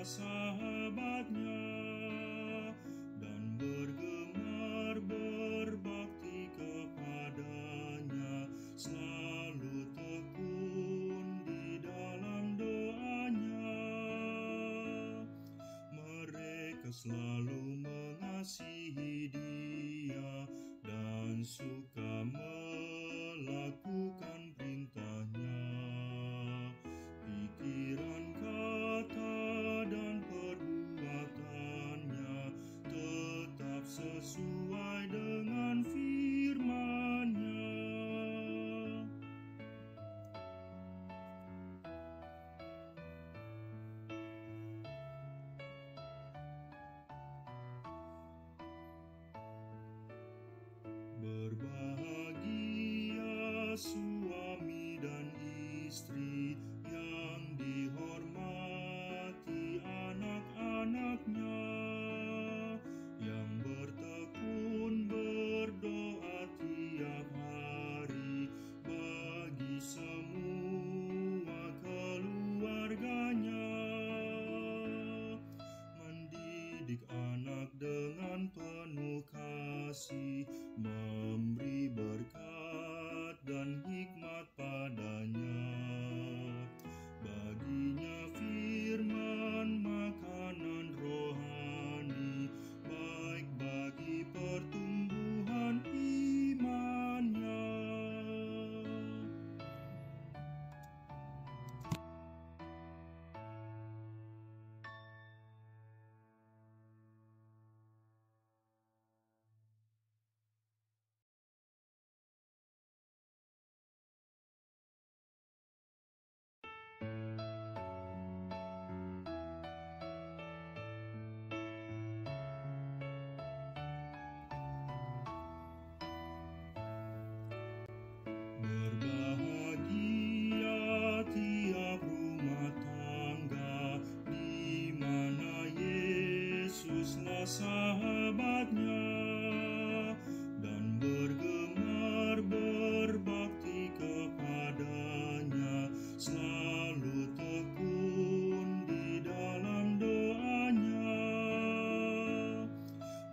sahabatnya dan bergemar berbakti kepadanya, selalu tekun di dalam doanya. Mereka selalu mengasihi Dia dan suka melakukan perintahnya. Pikiran, kata, dan perbuatannya tetap sesuai dengan firman-Nya. Berbahagia suami dan istri yang dihormati anak-anaknya, yang bertekun berdoa tiap hari bagi semua keluarganya, mendidik anak dengan penuh kasih, memberi berkat dan hikmat padanya. Baginya firman makanan rohani, baik bagi pertumbuhan imannya. Berbahagia tiap rumah tangga di mana Yesuslah sahabatnya dan bergemar berbakti kepadanya, selalu tekun di dalam doanya.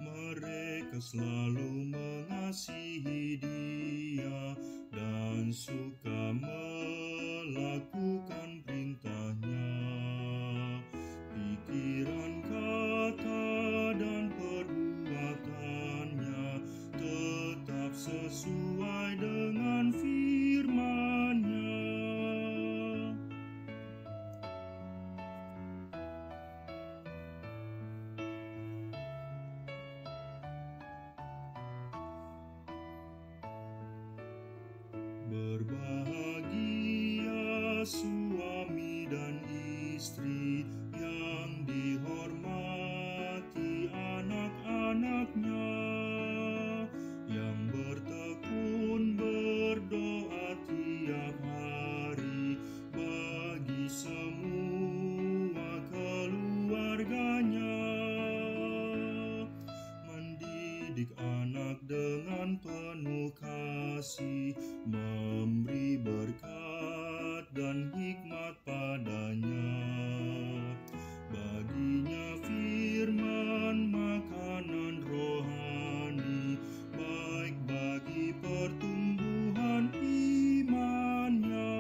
Mereka selalu mengasihi Dia dan suka melakukan perintahnya. Pikiran, kata, dan perbuatannya tetap sesuai dengan firman-Nya. Berbahagia suami dan istri yang dihormati anak-anaknya, yang bertekun berdoa tiap hari bagi semua keluarganya, mendidik anak dengan penuh kasih, memberi berkat dan hikmat padanya. Baginya firman makanan rohani, baik bagi pertumbuhan imannya.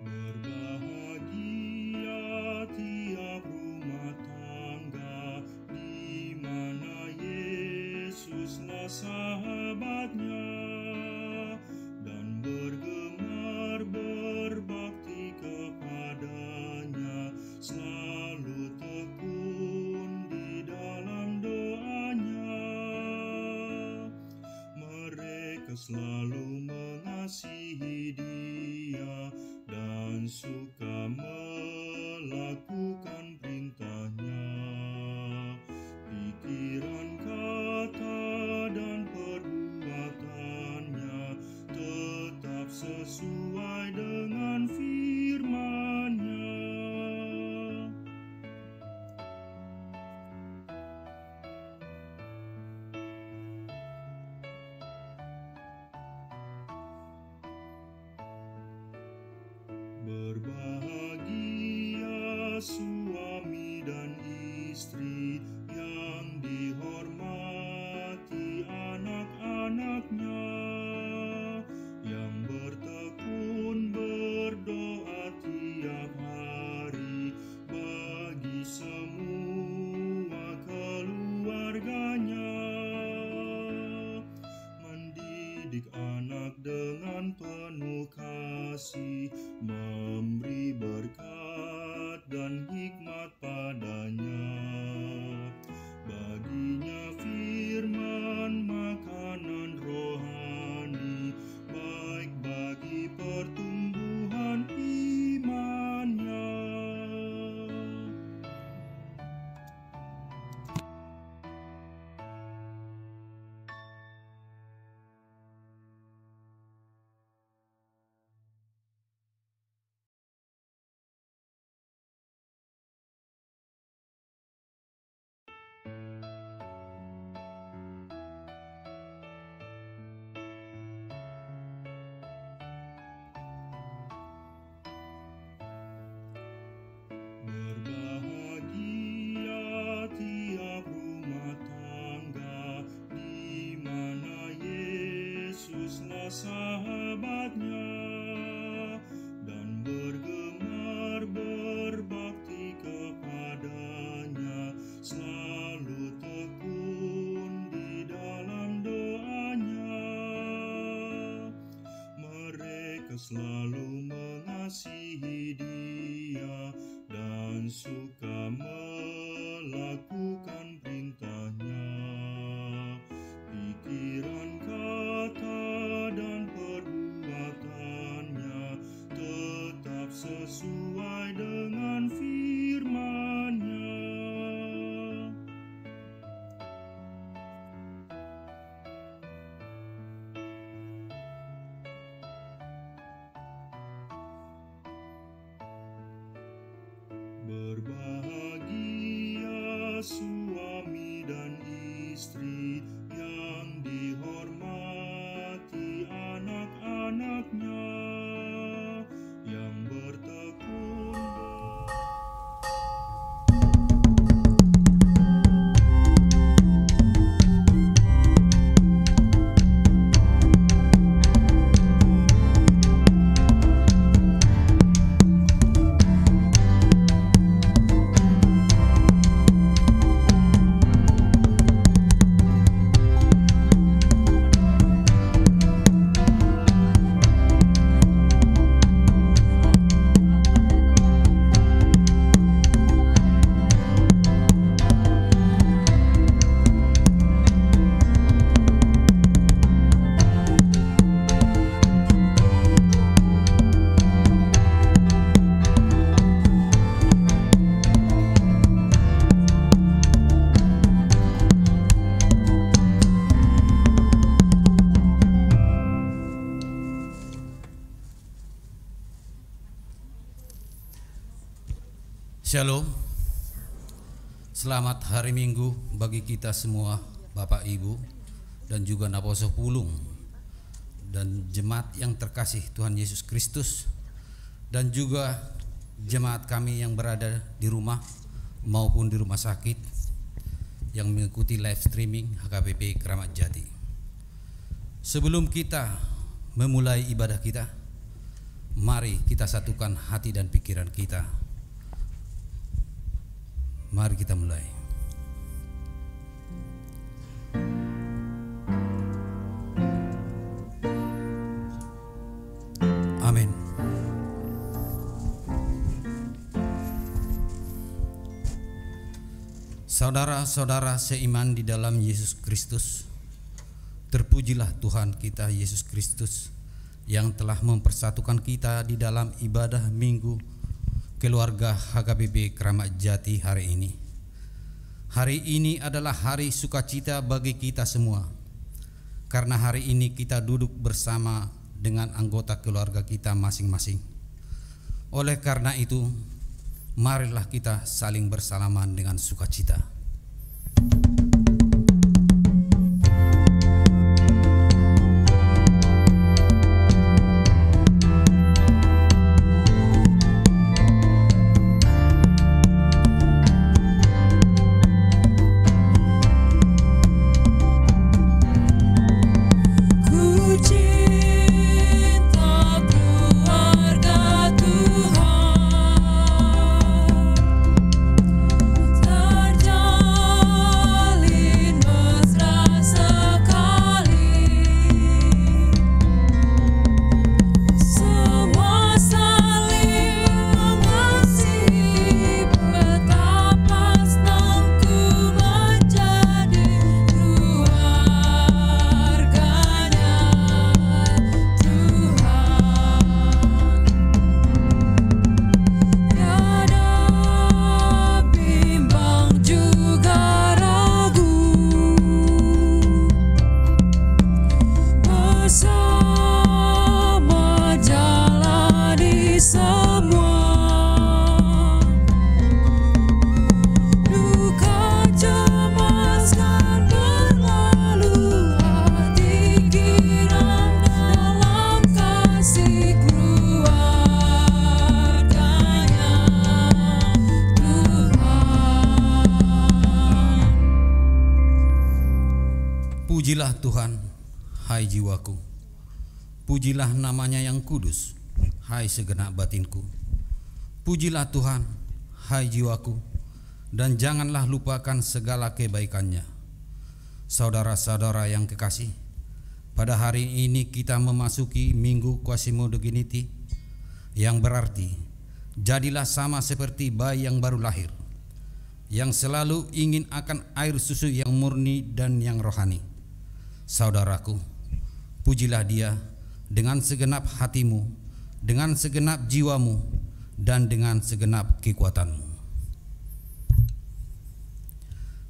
Berbahagia tiap rumah tangga di mana Yesuslah sahabatnya dan bergemar berbakti kepadanya, selalu tekun di dalam doanya. Mereka selalu mengasihi Dia dan suka melakukan perintah sesuai dengan firman-Nya. Berbahagia suami dan istri yang dihormati anak-anaknya, yang bertekun berdoa tiap hari bagi semua keluarganya, mendidik anak dengan penuh kasih, memberi berkat dan hikmat padanya. Baginya firman makanan rohani, baik bagi pertumbuhan imannya. Berbahagia tiap rumah tangga di mana Yesuslah sahabatnya, dan bergemar berbakti kepadanya, selalu tekun di dalam doanya. Mereka selalu mengasihi Dia dan suka melakukan perintah-Nya. Pikiran, kata, dan perbuatannya tetap sesuai dengan firman-Nya. Berbahagia suami dan istri yang dihormati anak-anaknya, yang bertekun. Shalom. Selamat hari Minggu bagi kita semua, Bapak Ibu dan juga Naposo Pulung dan jemaat yang terkasih Tuhan Yesus Kristus, dan juga jemaat kami yang berada di rumah maupun di rumah sakit yang mengikuti live streaming HKBP Kramat Jati. Sebelum kita memulai ibadah kita, mari kita satukan hati dan pikiran kita. Mari kita mulai. Amin. Saudara-saudara seiman di dalam Yesus Kristus, terpujilah Tuhan kita Yesus Kristus yang telah mempersatukan kita di dalam ibadah Minggu keluarga HKBP Kramat Jati hari ini. Hari ini adalah hari sukacita bagi kita semua, karena hari ini kita duduk bersama dengan anggota keluarga kita masing-masing. Oleh karena itu, marilah kita saling bersalaman dengan sukacita. Pujilah Tuhan, hai jiwaku. Pujilah namanya yang kudus, hai segenap batinku. Pujilah Tuhan, hai jiwaku, dan janganlah lupakan segala kebaikannya. Saudara-saudara yang kekasih, pada hari ini kita memasuki Minggu Quasimodo Dignity, yang berarti jadilah sama seperti bayi yang baru lahir, yang selalu ingin akan air susu yang murni dan yang rohani. Saudaraku, pujilah Dia dengan segenap hatimu, dengan segenap jiwamu, dan dengan segenap kekuatanmu.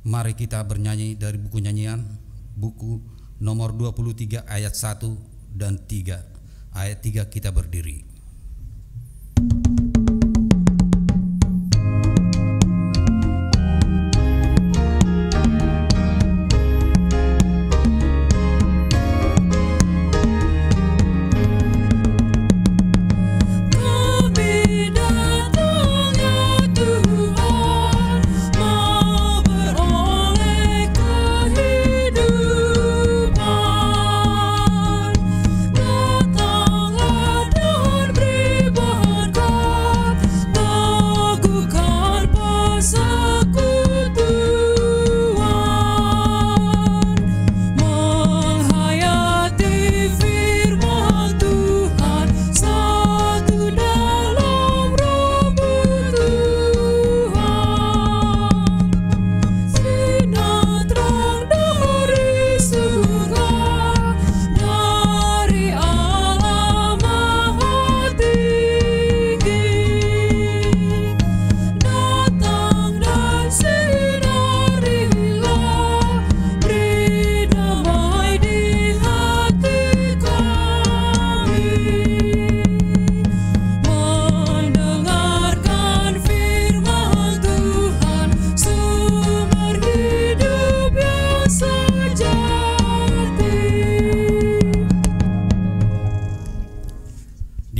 Mari kita bernyanyi dari buku nyanyian, buku nomor 23 ayat 1 dan 3. Ayat 3 kita berdiri.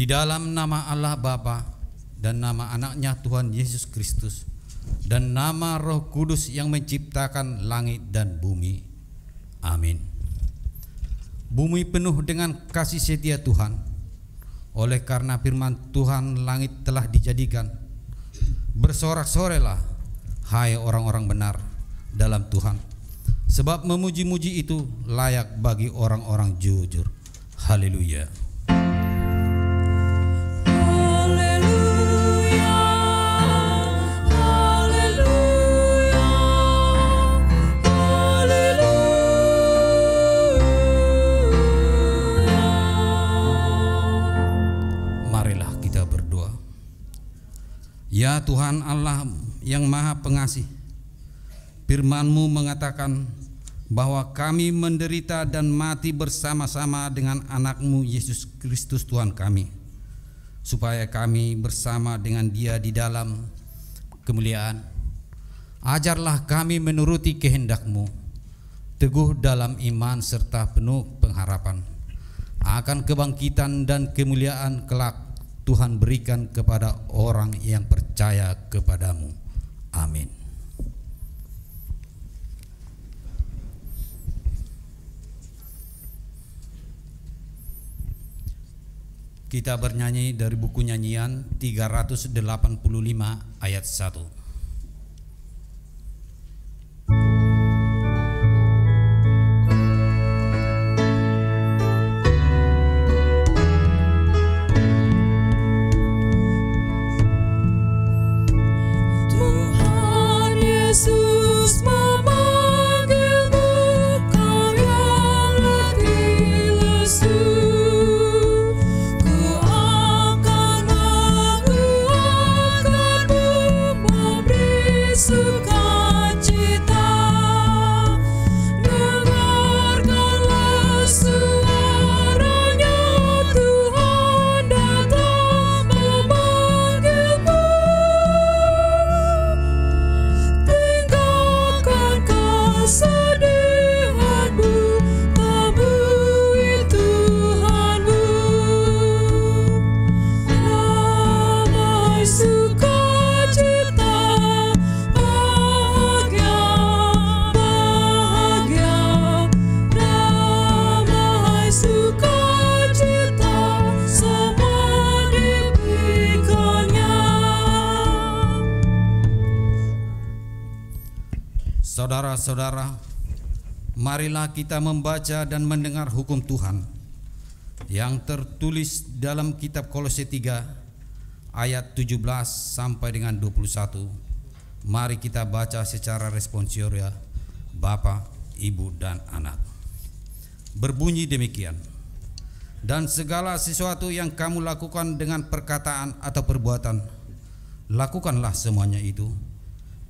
Dalam nama Allah Bapa dan nama anaknya Tuhan Yesus Kristus dan nama Roh Kudus yang menciptakan langit dan bumi. Amin. Bumi penuh dengan kasih setia Tuhan. Oleh karena firman Tuhan langit telah dijadikan. Bersorak-sorailah hai orang-orang benar dalam Tuhan, sebab memuji-muji itu layak bagi orang-orang jujur. Haleluya. Ya Tuhan Allah yang Maha Pengasih, firman-Mu mengatakan bahwa kami menderita dan mati bersama-sama dengan anak-Mu Yesus Kristus Tuhan kami, supaya kami bersama dengan Dia di dalam kemuliaan. Ajarlah kami menuruti kehendak-Mu, teguh dalam iman serta penuh pengharapan akan kebangkitan dan kemuliaan kelak Tuhan berikan kepada orang yang percaya kepadamu. Amin. Kita bernyanyi dari buku nyanyian 385 ayat 1. Saudara-saudara, marilah kita membaca dan mendengar hukum Tuhan yang tertulis dalam kitab Kolose 3 ayat 17 sampai dengan 21. Mari kita baca secara responsoria, Bapa, Ibu, dan anak. Berbunyi demikian: dan segala sesuatu yang kamu lakukan dengan perkataan atau perbuatan, lakukanlah semuanya itu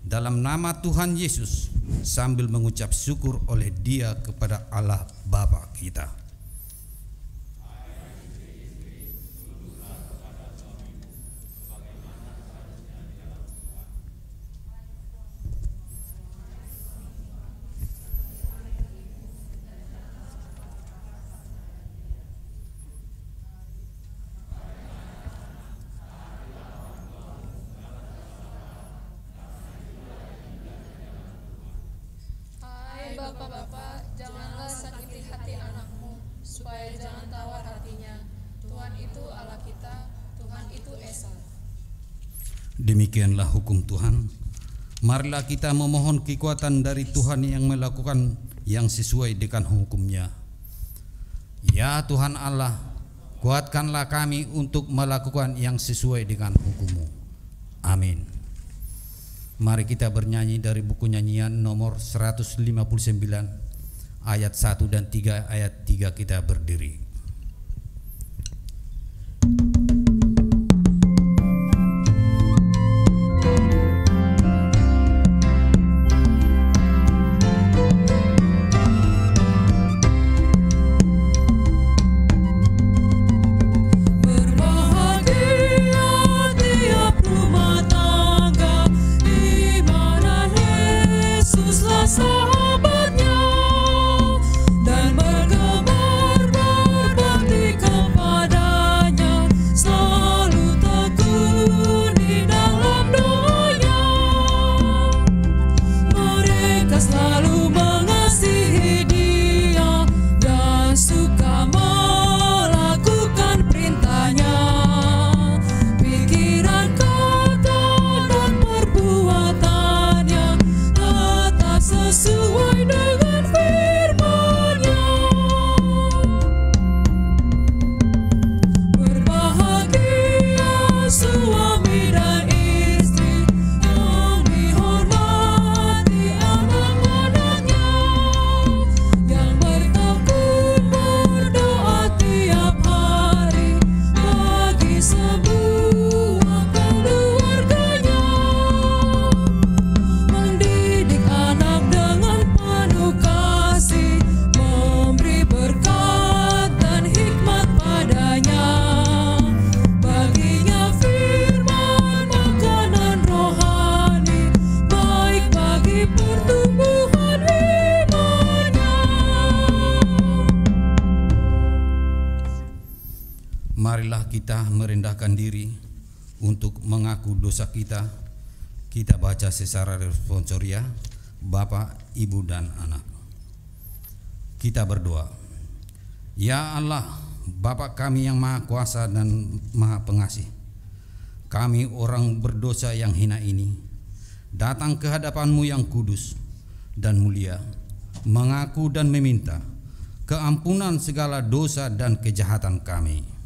dalam nama Tuhan Yesus, sambil mengucap syukur oleh Dia kepada Allah Bapa kita. Bapak-bapak, janganlah sakiti hati anakmu, supaya jangan tawar hatinya. Tuhan itu Allah kita, Tuhan itu Esa. Demikianlah hukum Tuhan. Marilah kita memohon kekuatan dari Tuhan yang melakukan yang sesuai dengan hukum-Nya. Ya Tuhan Allah, kuatkanlah kami untuk melakukan yang sesuai dengan hukum-Mu. Amin. Mari kita bernyanyi dari buku nyanyian nomor 159 ayat 1 dan 3, ayat 3 kita berdiri. Sahabatnya dan bergemar Marilah kita merendahkan diri untuk mengaku dosa kita. Kita baca secara responsoria, Bapak, Ibu, dan Anak. Kita berdoa. Ya Allah, Bapa kami yang Maha Kuasa dan Maha Pengasih, kami orang berdosa yang hina ini datang ke hadapan-Mu yang kudus dan mulia, mengaku dan meminta keampunan segala dosa dan kejahatan kami.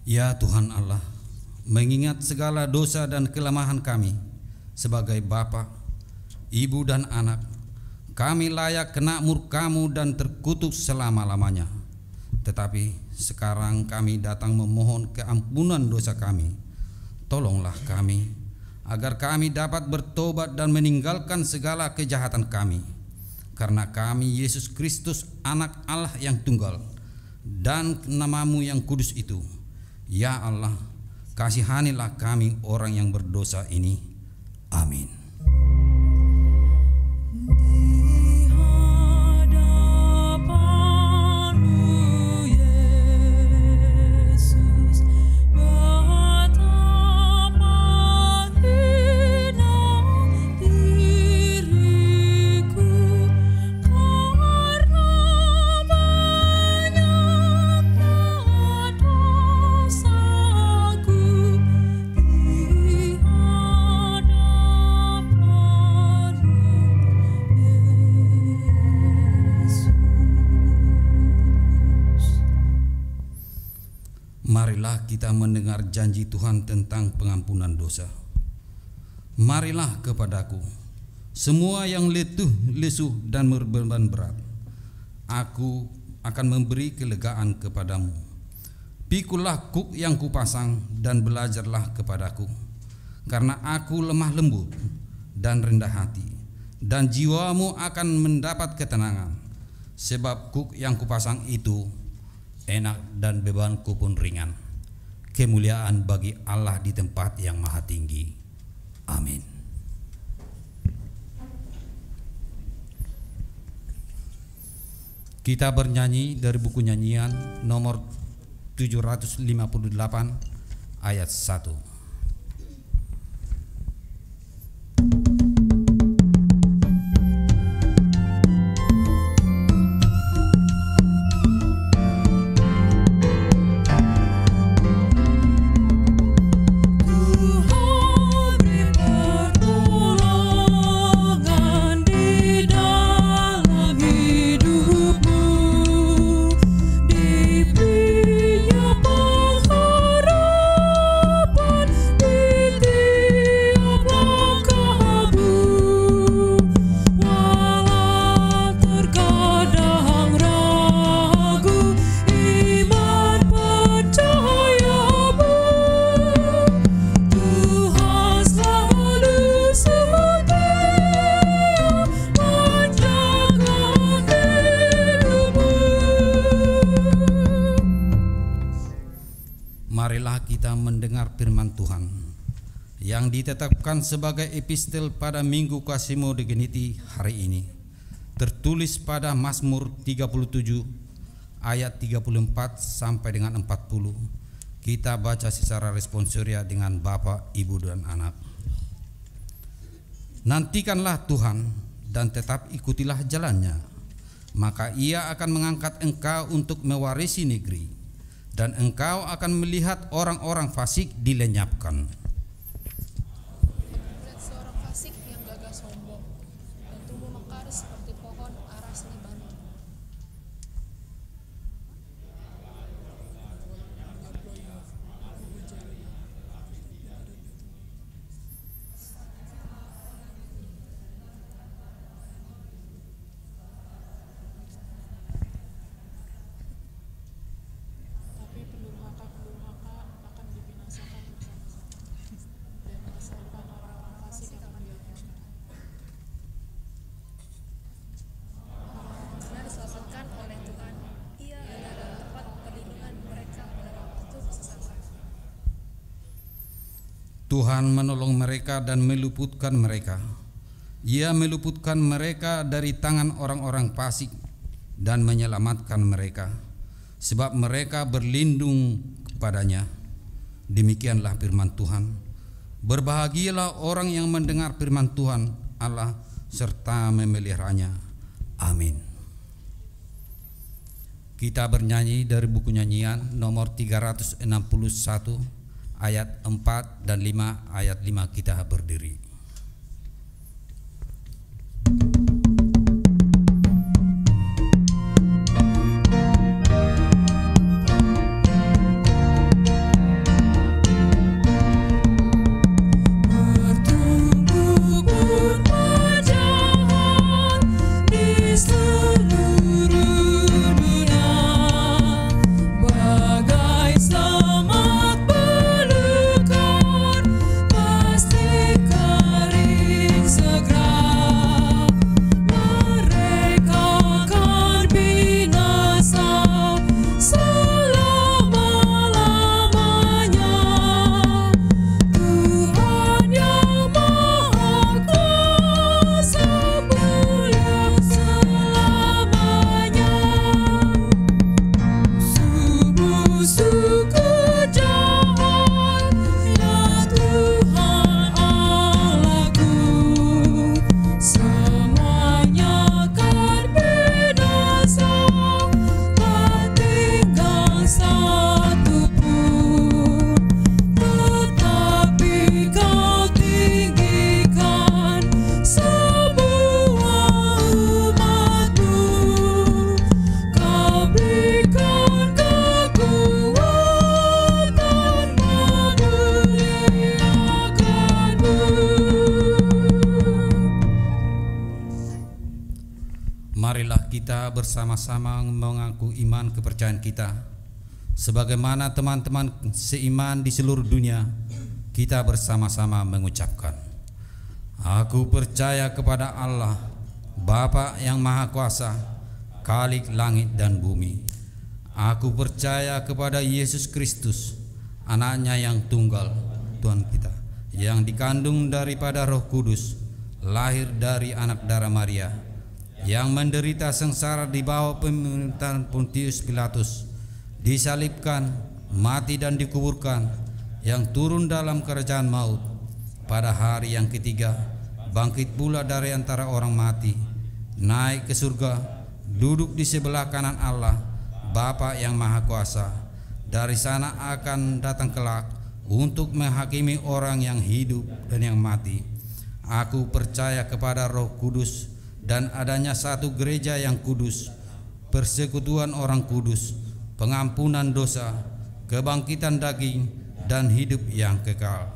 Ya Tuhan Allah, mengingat segala dosa dan kelemahan kami sebagai Bapa, Ibu, dan Anak, kami layak kena murka-Mu dan terkutuk selama-lamanya. Tetapi sekarang kami datang memohon keampunan dosa kami. Tolonglah kami, agar kami dapat bertobat dan meninggalkan segala kejahatan kami. Karena kami Yesus Kristus, Anak Allah yang tunggal, dan nama-Mu yang kudus itu. Ya Allah, kasihanilah kami orang yang berdosa ini. Amin. Marilah kita mendengar janji Tuhan tentang pengampunan dosa. Marilah kepadaku, semua yang letih, lesu, dan berbeban berat. Aku akan memberi kelegaan kepadamu. Pikulah kuk yang kupasang dan belajarlah kepadaku. Karena aku lemah lembut dan rendah hati, dan jiwamu akan mendapat ketenangan. Sebab kuk yang kupasang itu enak dan bebanku pun ringan. Kemuliaan bagi Allah di tempat yang maha tinggi. Amin. Kita bernyanyi dari buku nyanyian nomor 758 ayat 1. Di pria pengharapan firman Tuhan yang ditetapkan sebagai epistel pada Minggu Kasimo Dignity hari ini, tertulis pada Mazmur 37 ayat 34 sampai dengan 40. Kita baca secara responsoria dengan Bapak, Ibu, dan anak. Nantikanlah Tuhan dan tetap ikutilah jalannya, maka Ia akan mengangkat engkau untuk mewarisi negeri, dan engkau akan melihat orang-orang fasik dilenyapkan. Melihat seorang fasik yang gagah sombong dan tumbuh mekar seperti pohon aras Libanon. Tapi pendurhaka akan dibinasakan bersama-sama, dan masa depan orang-orang fasik akan dihapuskan. Karena diselamatkan oleh Tuhan, Ia adalah tempat perlindungan mereka pada waktu kesesakan. Tuhan menolong mereka dan meluputkan mereka. Ia meluputkan mereka dari tangan orang-orang fasik dan menyelamatkan mereka, sebab mereka berlindung kepadanya. Demikianlah firman Tuhan. Berbahagialah orang yang mendengar firman Tuhan Allah serta memeliharanya. Amin. Kita bernyanyi dari buku nyanyian nomor 361 ayat 4 dan 5. Ayat 5 kita berdiri. Marilah kita bersama-sama mengaku iman kepercayaan kita. Sebagaimana teman-teman seiman di seluruh dunia, kita bersama-sama mengucapkan, aku percaya kepada Allah, Bapa yang Maha Kuasa, Khalik langit dan bumi. Aku percaya kepada Yesus Kristus, anaknya yang tunggal, Tuhan kita, yang dikandung daripada Roh Kudus, lahir dari anak darah Maria, yang menderita sengsara di bawah pemerintahan Pontius Pilatus, disalibkan, mati dan dikuburkan, yang turun dalam kerajaan maut, pada hari yang ketiga bangkit pula dari antara orang mati, naik ke surga, duduk di sebelah kanan Allah, Bapa yang Maha Kuasa. Dari sana akan datang kelak untuk menghakimi orang yang hidup dan yang mati. Aku percaya kepada Roh Kudus dan adanya satu gereja yang kudus, persekutuan orang kudus, pengampunan dosa, kebangkitan daging, dan hidup yang kekal.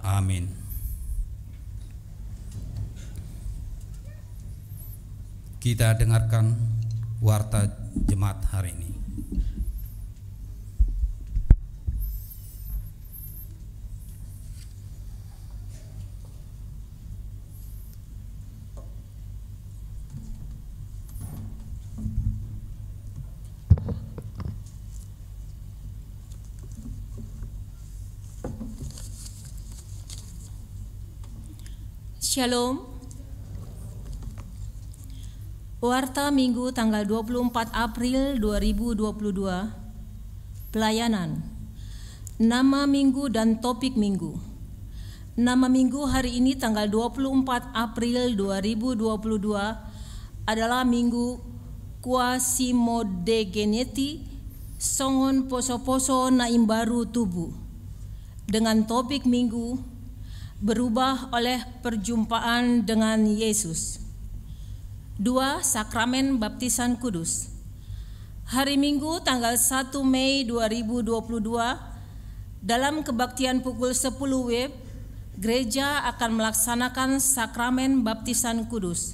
Amin. Kita dengarkan warta jemaat hari ini. Shalom. Warta Minggu tanggal 24 April 2022. Pelayanan. Nama minggu dan topik minggu. Nama minggu hari ini tanggal 24 April 2022 adalah Minggu Quasimodegeneti Songon Poso-Poso Naimbaru Tubuh. Dengan topik minggu berubah oleh perjumpaan dengan Yesus. 2. Sakramen Baptisan Kudus. Hari Minggu tanggal 1 Mei 2022 dalam kebaktian pukul 10 WIB, gereja akan melaksanakan sakramen baptisan kudus.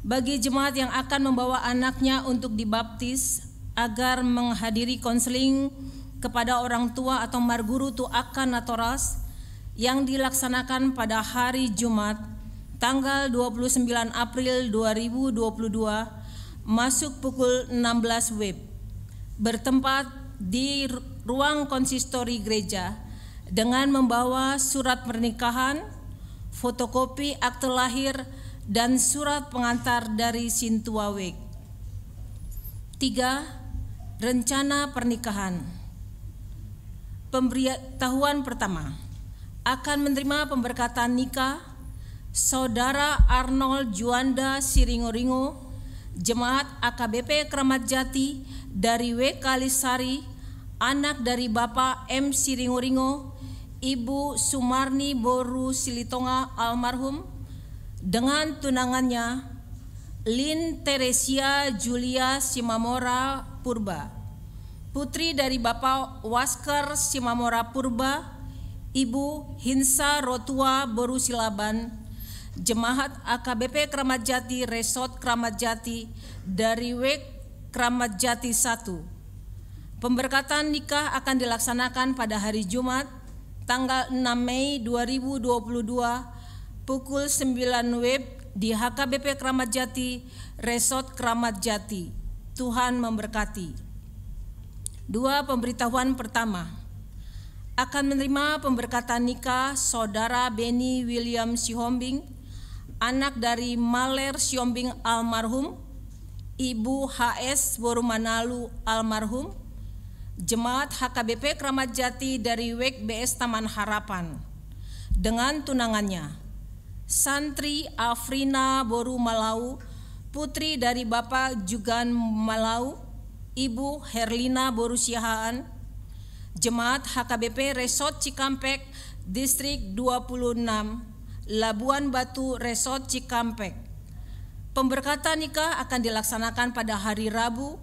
Bagi jemaat yang akan membawa anaknya untuk dibaptis agar menghadiri konseling kepada orang tua atau marguru tuakan natoras yang dilaksanakan pada hari Jumat tanggal 29 April 2022 masuk pukul 16 WIB, bertempat di ruang konsistori gereja dengan membawa surat pernikahan, fotokopi akte lahir, dan surat pengantar dari Sintuawek. 3. Rencana pernikahan. Pemberitahuan pertama, akan menerima pemberkatan nikah Saudara Arnold Juanda Siringo-Ringo, Jemaat AKBP Kramat Jati dari W. Kalisari, anak dari Bapak M. Siringo-Ringo, Ibu Sumarni Boru Silitonga almarhum, dengan tunangannya Lin Teresia Julia Simamora Purba, putri dari Bapak Waskar Simamora Purba, Ibu Hinsa Rotua Boru Silaban, Jemaat AKBP Kramat Jati Resort Kramat Jati dari W. Kramat Jati 1. Pemberkatan nikah akan dilaksanakan pada hari Jumat tanggal 6 Mei 2022 pukul 9 WIB di HKBP Kramat Jati, Resort Kramat Jati. Tuhan memberkati. 2. Pemberitahuan pertama, akan menerima pemberkatan nikah Saudara Benny William Sihombing, anak dari Maler Sihombing almarhum, Ibu HS Borumanalu almarhum, Jemaat HKBP Kramat Jati dari WEK BS Taman Harapan, dengan tunangannya Santri Afrina Boru Malau, putri dari Bapak Jugan Malau, Ibu Herlina Boru Siahaan, Jemaat HKBP Resort Cikampek, Distrik 26, Labuan Batu Resort Cikampek. Pemberkatan nikah akan dilaksanakan pada hari Rabu,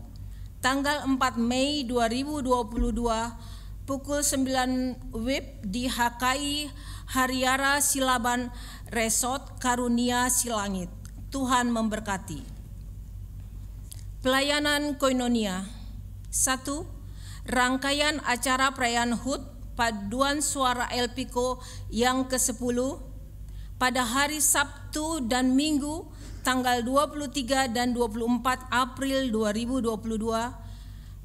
tanggal 4 Mei 2022, pukul 9 WIB di HKI Hariara Silaban Resort Karunia Silangit. Tuhan memberkati. Pelayanan Koinonia. 1. Rangkaian acara perayaan HUT Paduan Suara Elpiko yang ke-10 pada hari Sabtu dan Minggu tanggal 23 dan 24 April 2022.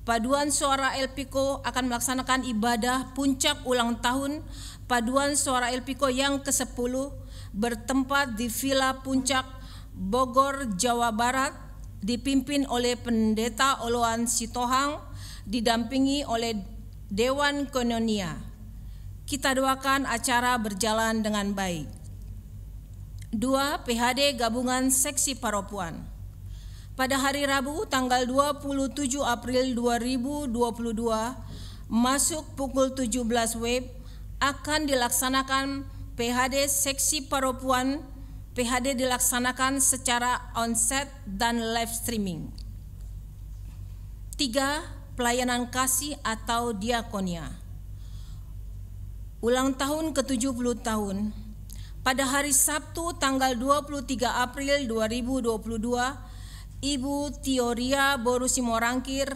Paduan Suara Elpiko akan melaksanakan ibadah puncak ulang tahun Paduan Suara Elpiko yang ke-10 bertempat di Villa Puncak, Bogor, Jawa Barat, dipimpin oleh Pendeta Oloan Sitohang, didampingi oleh Dewan Koinonia. Kita doakan acara berjalan dengan baik. 2. PHD Gabungan Seksi Paropuan. Pada hari Rabu tanggal 27 April 2022 masuk pukul 17 WIB akan dilaksanakan PHD Seksi Paropuan. PHD dilaksanakan secara onset dan live streaming. 3. Pelayanan kasih atau diakonia. Ulang tahun ke-70 tahun. Pada hari Sabtu tanggal 23 April 2022, Ibu Tioria Boru Simorangkir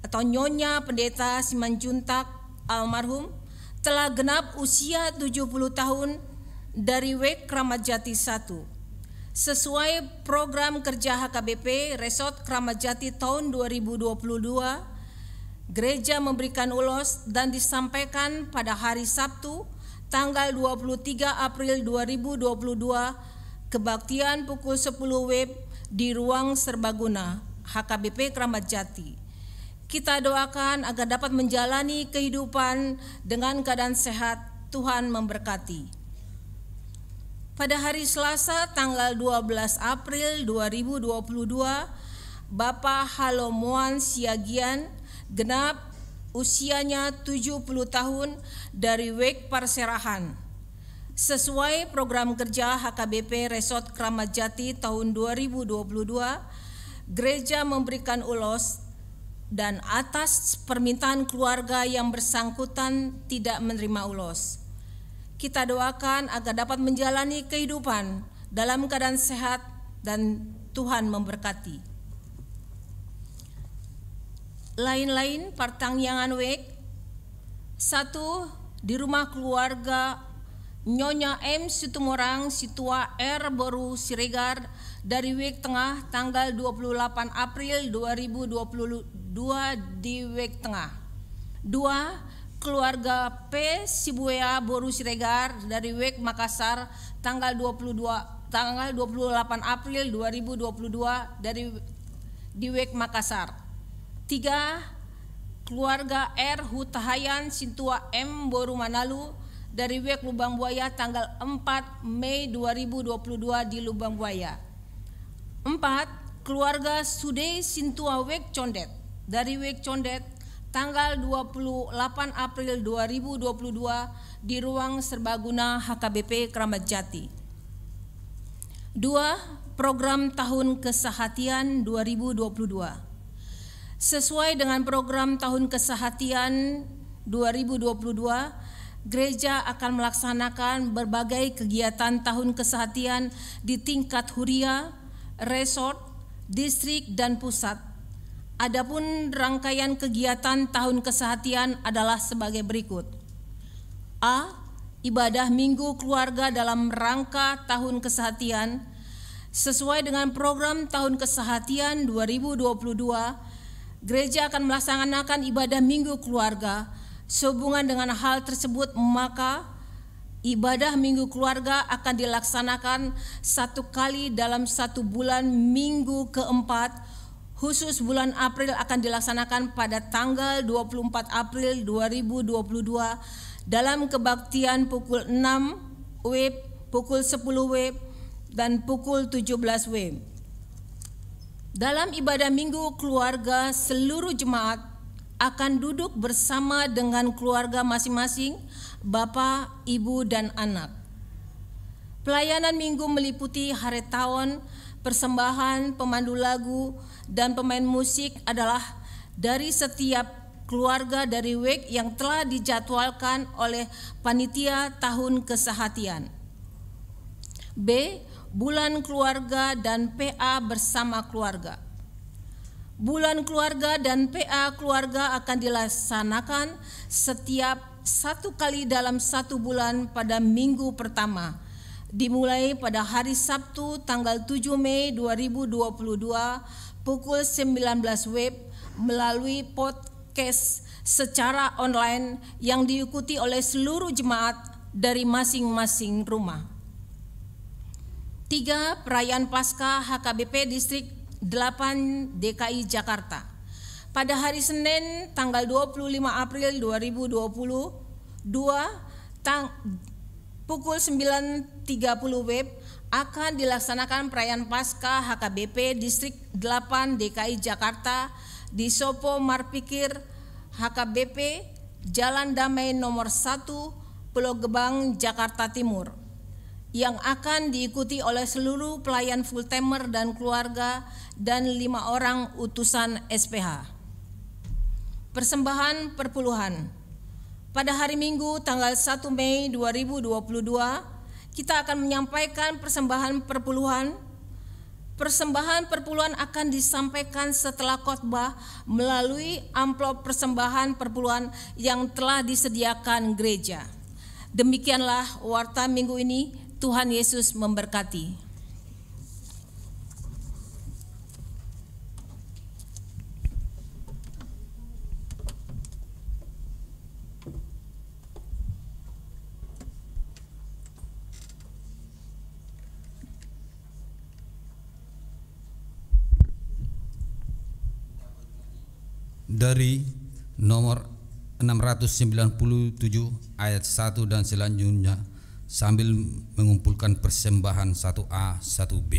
atau Nyonya Pendeta Simanjuntak almarhum telah genap usia 70 tahun dari WEK Kramat Jati 1. Sesuai program kerja HKBP Resort Kramat Jati tahun 2022, gereja memberikan ulos dan disampaikan pada hari Sabtu tanggal 23 April 2022, kebaktian pukul 10 WIB di ruang serbaguna HKBP Kramat Jati. Kita doakan agar dapat menjalani kehidupan dengan keadaan sehat. Tuhan memberkati. Pada hari Selasa tanggal 12 April 2022, Bapak Halomoan Siagian genap usianya 70 tahun dari WEK Parserahan. Sesuai program kerja HKBP Resort Kramat Jati tahun 2022, gereja memberikan ulos dan atas permintaan keluarga yang bersangkutan tidak menerima ulos. Kita doakan agar dapat menjalani kehidupan dalam keadaan sehat dan Tuhan memberkati. Lain-lain pertanyaan WEK. 1. Di rumah keluarga Nyonya M. Situmorang Situa R. Boru Siregar dari WEK Tengah tanggal 28 April 2022 di WEK Tengah. 2. Keluarga P. Sibuea Boru Siregar dari WEK Makassar tanggal 28 April 2022 di WEK Makassar. 3. Keluarga R. Hutahayan Sintua M. Boru Manalu dari WEK Lubang Buaya tanggal 4 Mei 2022 di Lubang Buaya. 4. Keluarga Sude Sintua WEK Condet dari WEK Condet tanggal 28 April 2022 di ruang serbaguna HKBP Kramat Jati. 2. Program tahun kesehatian 2022. Sesuai dengan program tahun kesehatian 2022, gereja akan melaksanakan berbagai kegiatan tahun kesehatian di tingkat huria, resort, distrik, dan pusat. Adapun rangkaian kegiatan tahun kesehatian adalah sebagai berikut. A. Ibadah Minggu Keluarga dalam rangka tahun kesehatian. Sesuai dengan program tahun kesehatian 2022, gereja akan melaksanakan ibadah Minggu Keluarga. Sehubungan dengan hal tersebut, maka ibadah Minggu Keluarga akan dilaksanakan 1 kali dalam 1 bulan minggu keempat. Khusus bulan April akan dilaksanakan pada tanggal 24 April 2022 dalam kebaktian pukul 6 WIB, pukul 10 WIB, dan pukul 17 WIB. Dalam ibadah Minggu Keluarga, seluruh jemaat akan duduk bersama dengan keluarga masing-masing, bapak, ibu, dan anak. Pelayanan minggu meliputi hari tawon, persembahan, pemandu lagu, dan pemain musik adalah dari setiap keluarga dari WEK yang telah dijadwalkan oleh panitia tahun kesehatian. B. Bulan keluarga dan PA bersama keluarga. Bulan keluarga dan PA keluarga akan dilaksanakan setiap 1 kali dalam 1 bulan pada minggu pertama, dimulai pada hari Sabtu tanggal 7 Mei 2022 pukul 19 WIB melalui podcast secara online yang diikuti oleh seluruh jemaat dari masing-masing rumah. 3. Perayaan Paskah HKBP Distrik 8 DKI Jakarta. Pada hari Senin tanggal 25 April 2022 pukul 9.30 WIB akan dilaksanakan perayaan Paskah HKBP Distrik 8 DKI Jakarta di Sopo Marpikir HKBP Jalan Damai nomor 1 Pulau Gebang, Jakarta Timur, yang akan diikuti oleh seluruh pelayan full-timer dan keluarga dan 5 orang utusan SPH. Persembahan perpuluhan. Pada hari Minggu tanggal 1 Mei 2022, kita akan menyampaikan persembahan perpuluhan. Persembahan perpuluhan akan disampaikan setelah khotbah melalui amplop persembahan perpuluhan yang telah disediakan gereja. Demikianlah warta minggu ini. Tuhan Yesus memberkati. dari nomor 697 ayat 1 dan selanjutnya sambil mengumpulkan persembahan 1A 1B.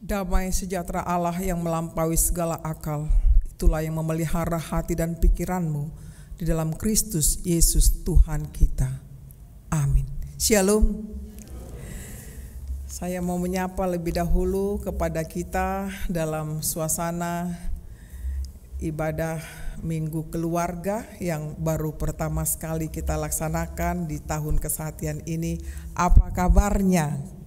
Damai sejahtera Allah yang melampaui segala akal, itulah yang memelihara hati dan pikiranmu di dalam Kristus Yesus Tuhan kita. Amin. Shalom. Saya mau menyapa lebih dahulu kepada kita dalam suasana ibadah Minggu Keluarga yang baru pertama sekali kita laksanakan di tahun kesehatian ini. Apa kabarnya?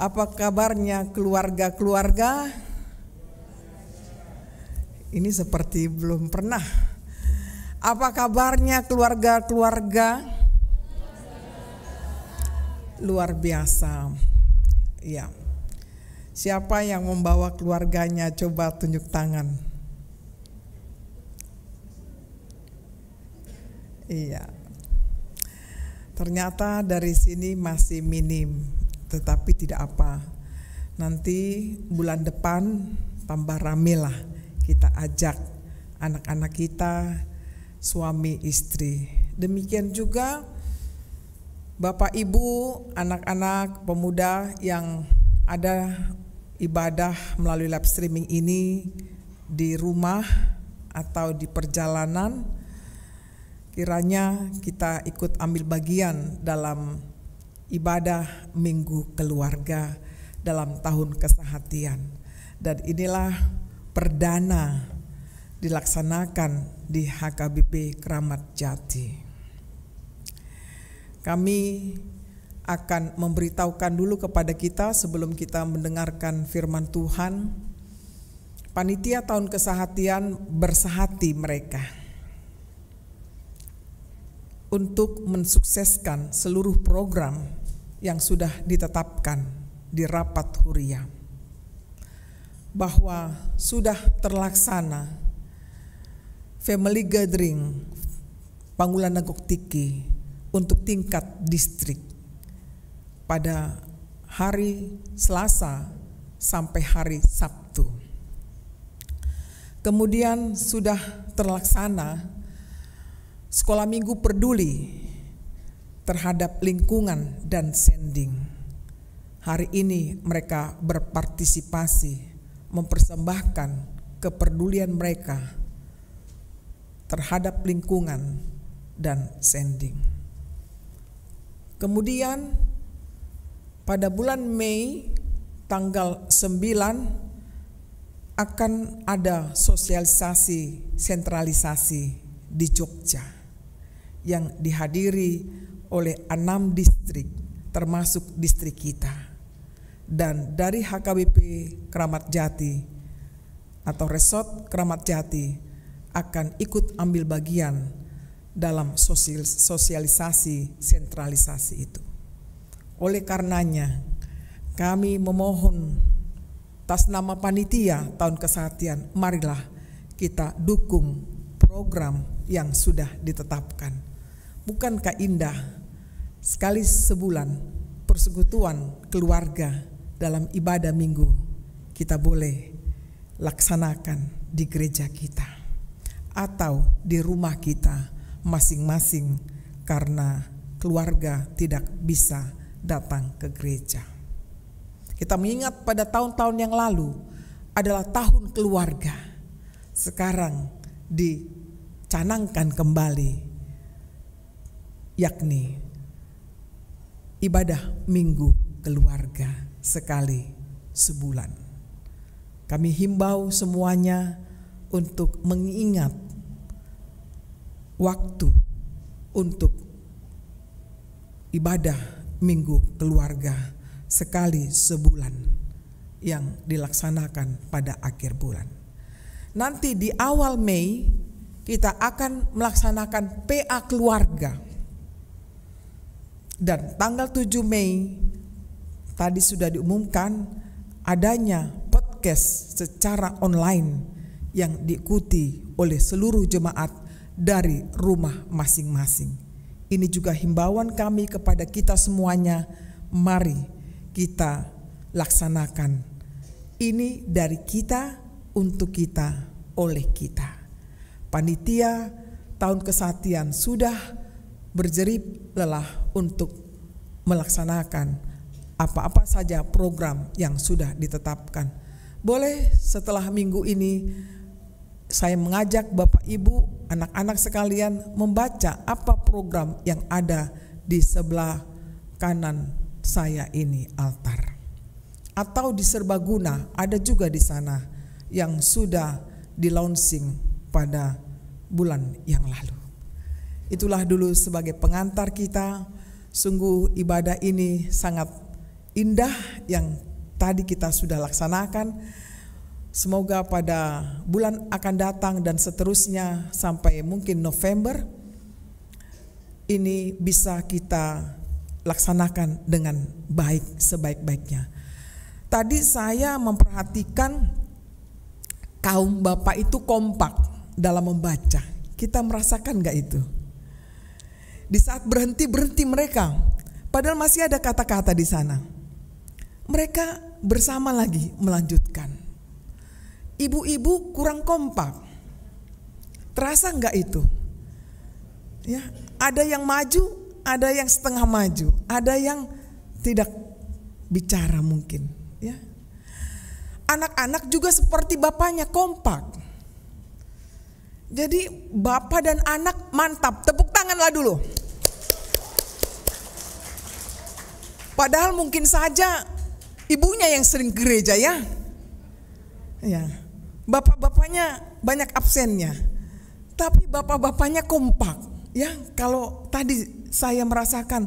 Apa kabarnya keluarga-keluarga? Ini seperti belum pernah. Apa kabarnya keluarga-keluarga? Luar biasa. Ya. Siapa yang membawa keluarganya? Coba tunjuk tangan. Iya. Ternyata dari sini masih minim, tetapi tidak apa. Nanti bulan depan tambah rame lah. Kita ajak anak-anak kita, suami istri. Demikian juga Bapak Ibu, anak-anak pemuda yang ada ibadah melalui live streaming ini di rumah atau di perjalanan, kiranya kita ikut ambil bagian dalam ibadah Minggu Keluarga dalam tahun kesehatian. Dan inilah perdana dilaksanakan di HKBP Kramat Jati. Kami akan memberitahukan dulu kepada kita sebelum kita mendengarkan firman Tuhan. Panitia tahun kesehatian bersehati mereka untuk mensukseskan seluruh program yang sudah ditetapkan di rapat huriah, bahwa sudah terlaksana family gathering Pangulan Nagok Tiki untuk tingkat distrik pada hari Selasa sampai hari Sabtu. Kemudian sudah terlaksana sekolah minggu peduli terhadap lingkungan dan sending. Hari ini mereka berpartisipasi mempersembahkan kepedulian mereka terhadap lingkungan dan sending. Kemudian pada bulan Mei tanggal 9 akan ada sosialisasi sentralisasi di Jogja yang dihadiri oleh 6 distrik termasuk distrik kita. Dan dari HKBP Kramat Jati atau Resort Kramat Jati akan ikut ambil bagian dalam sosialisasi sentralisasi itu. Oleh karenanya kami memohon atas nama panitia tahun kesehatian, marilah kita dukung program yang sudah ditetapkan. Bukankah indah sekali sebulan persekutuan keluarga dalam ibadah minggu kita boleh laksanakan di gereja kita atau di rumah kita masing-masing karena keluarga tidak bisa datang ke gereja. Kita mengingat pada tahun-tahun yang lalu adalah tahun keluarga. Sekarang dicanangkan kembali, yakni ibadah Minggu Keluarga sekali sebulan. Kami himbau semuanya untuk mengingat waktu untuk ibadah Minggu Keluarga sekali sebulan yang dilaksanakan pada akhir bulan. Nanti di awal Mei kita akan melaksanakan PA keluarga. Dan tanggal 7 Mei tadi sudah diumumkan adanya podcast secara online yang diikuti oleh seluruh jemaat dari rumah masing-masing. Ini juga himbauan kami kepada kita semuanya, mari kita laksanakan. Ini dari kita, untuk kita, oleh kita. Panitia tahun kesehatian sudah berjerih lelah untuk melaksanakan apa-apa saja program yang sudah ditetapkan. Boleh setelah minggu ini saya mengajak Bapak Ibu, anak-anak sekalian membaca apa program yang ada di sebelah kanan saya ini altar. Atau di Serbaguna ada juga di sana yang sudah di-launching pada bulan yang lalu. Itulah dulu sebagai pengantar kita. Sungguh ibadah ini sangat indah yang tadi kita sudah laksanakan. Semoga pada bulan akan datang dan seterusnya sampai mungkin November ini bisa kita laksanakan dengan baik, sebaik-baiknya. Tadi saya memperhatikan kaum bapak itu kompak dalam membaca. Kita merasakan gak itu? Di saat berhenti mereka, padahal masih ada kata-kata di sana. Mereka bersama lagi melanjutkan. Ibu-ibu kurang kompak. Terasa enggak itu? Ya, ada yang maju, ada yang setengah maju, ada yang tidak bicara mungkin, ya. Anak-anak juga seperti bapaknya kompak. Jadi bapak dan anak mantap, tepuk tanganlah dulu. Padahal mungkin saja ibunya yang sering ke gereja, ya. Ya. Bapak-bapaknya banyak absennya, tapi bapak-bapaknya kompak, ya. Kalau tadi saya merasakan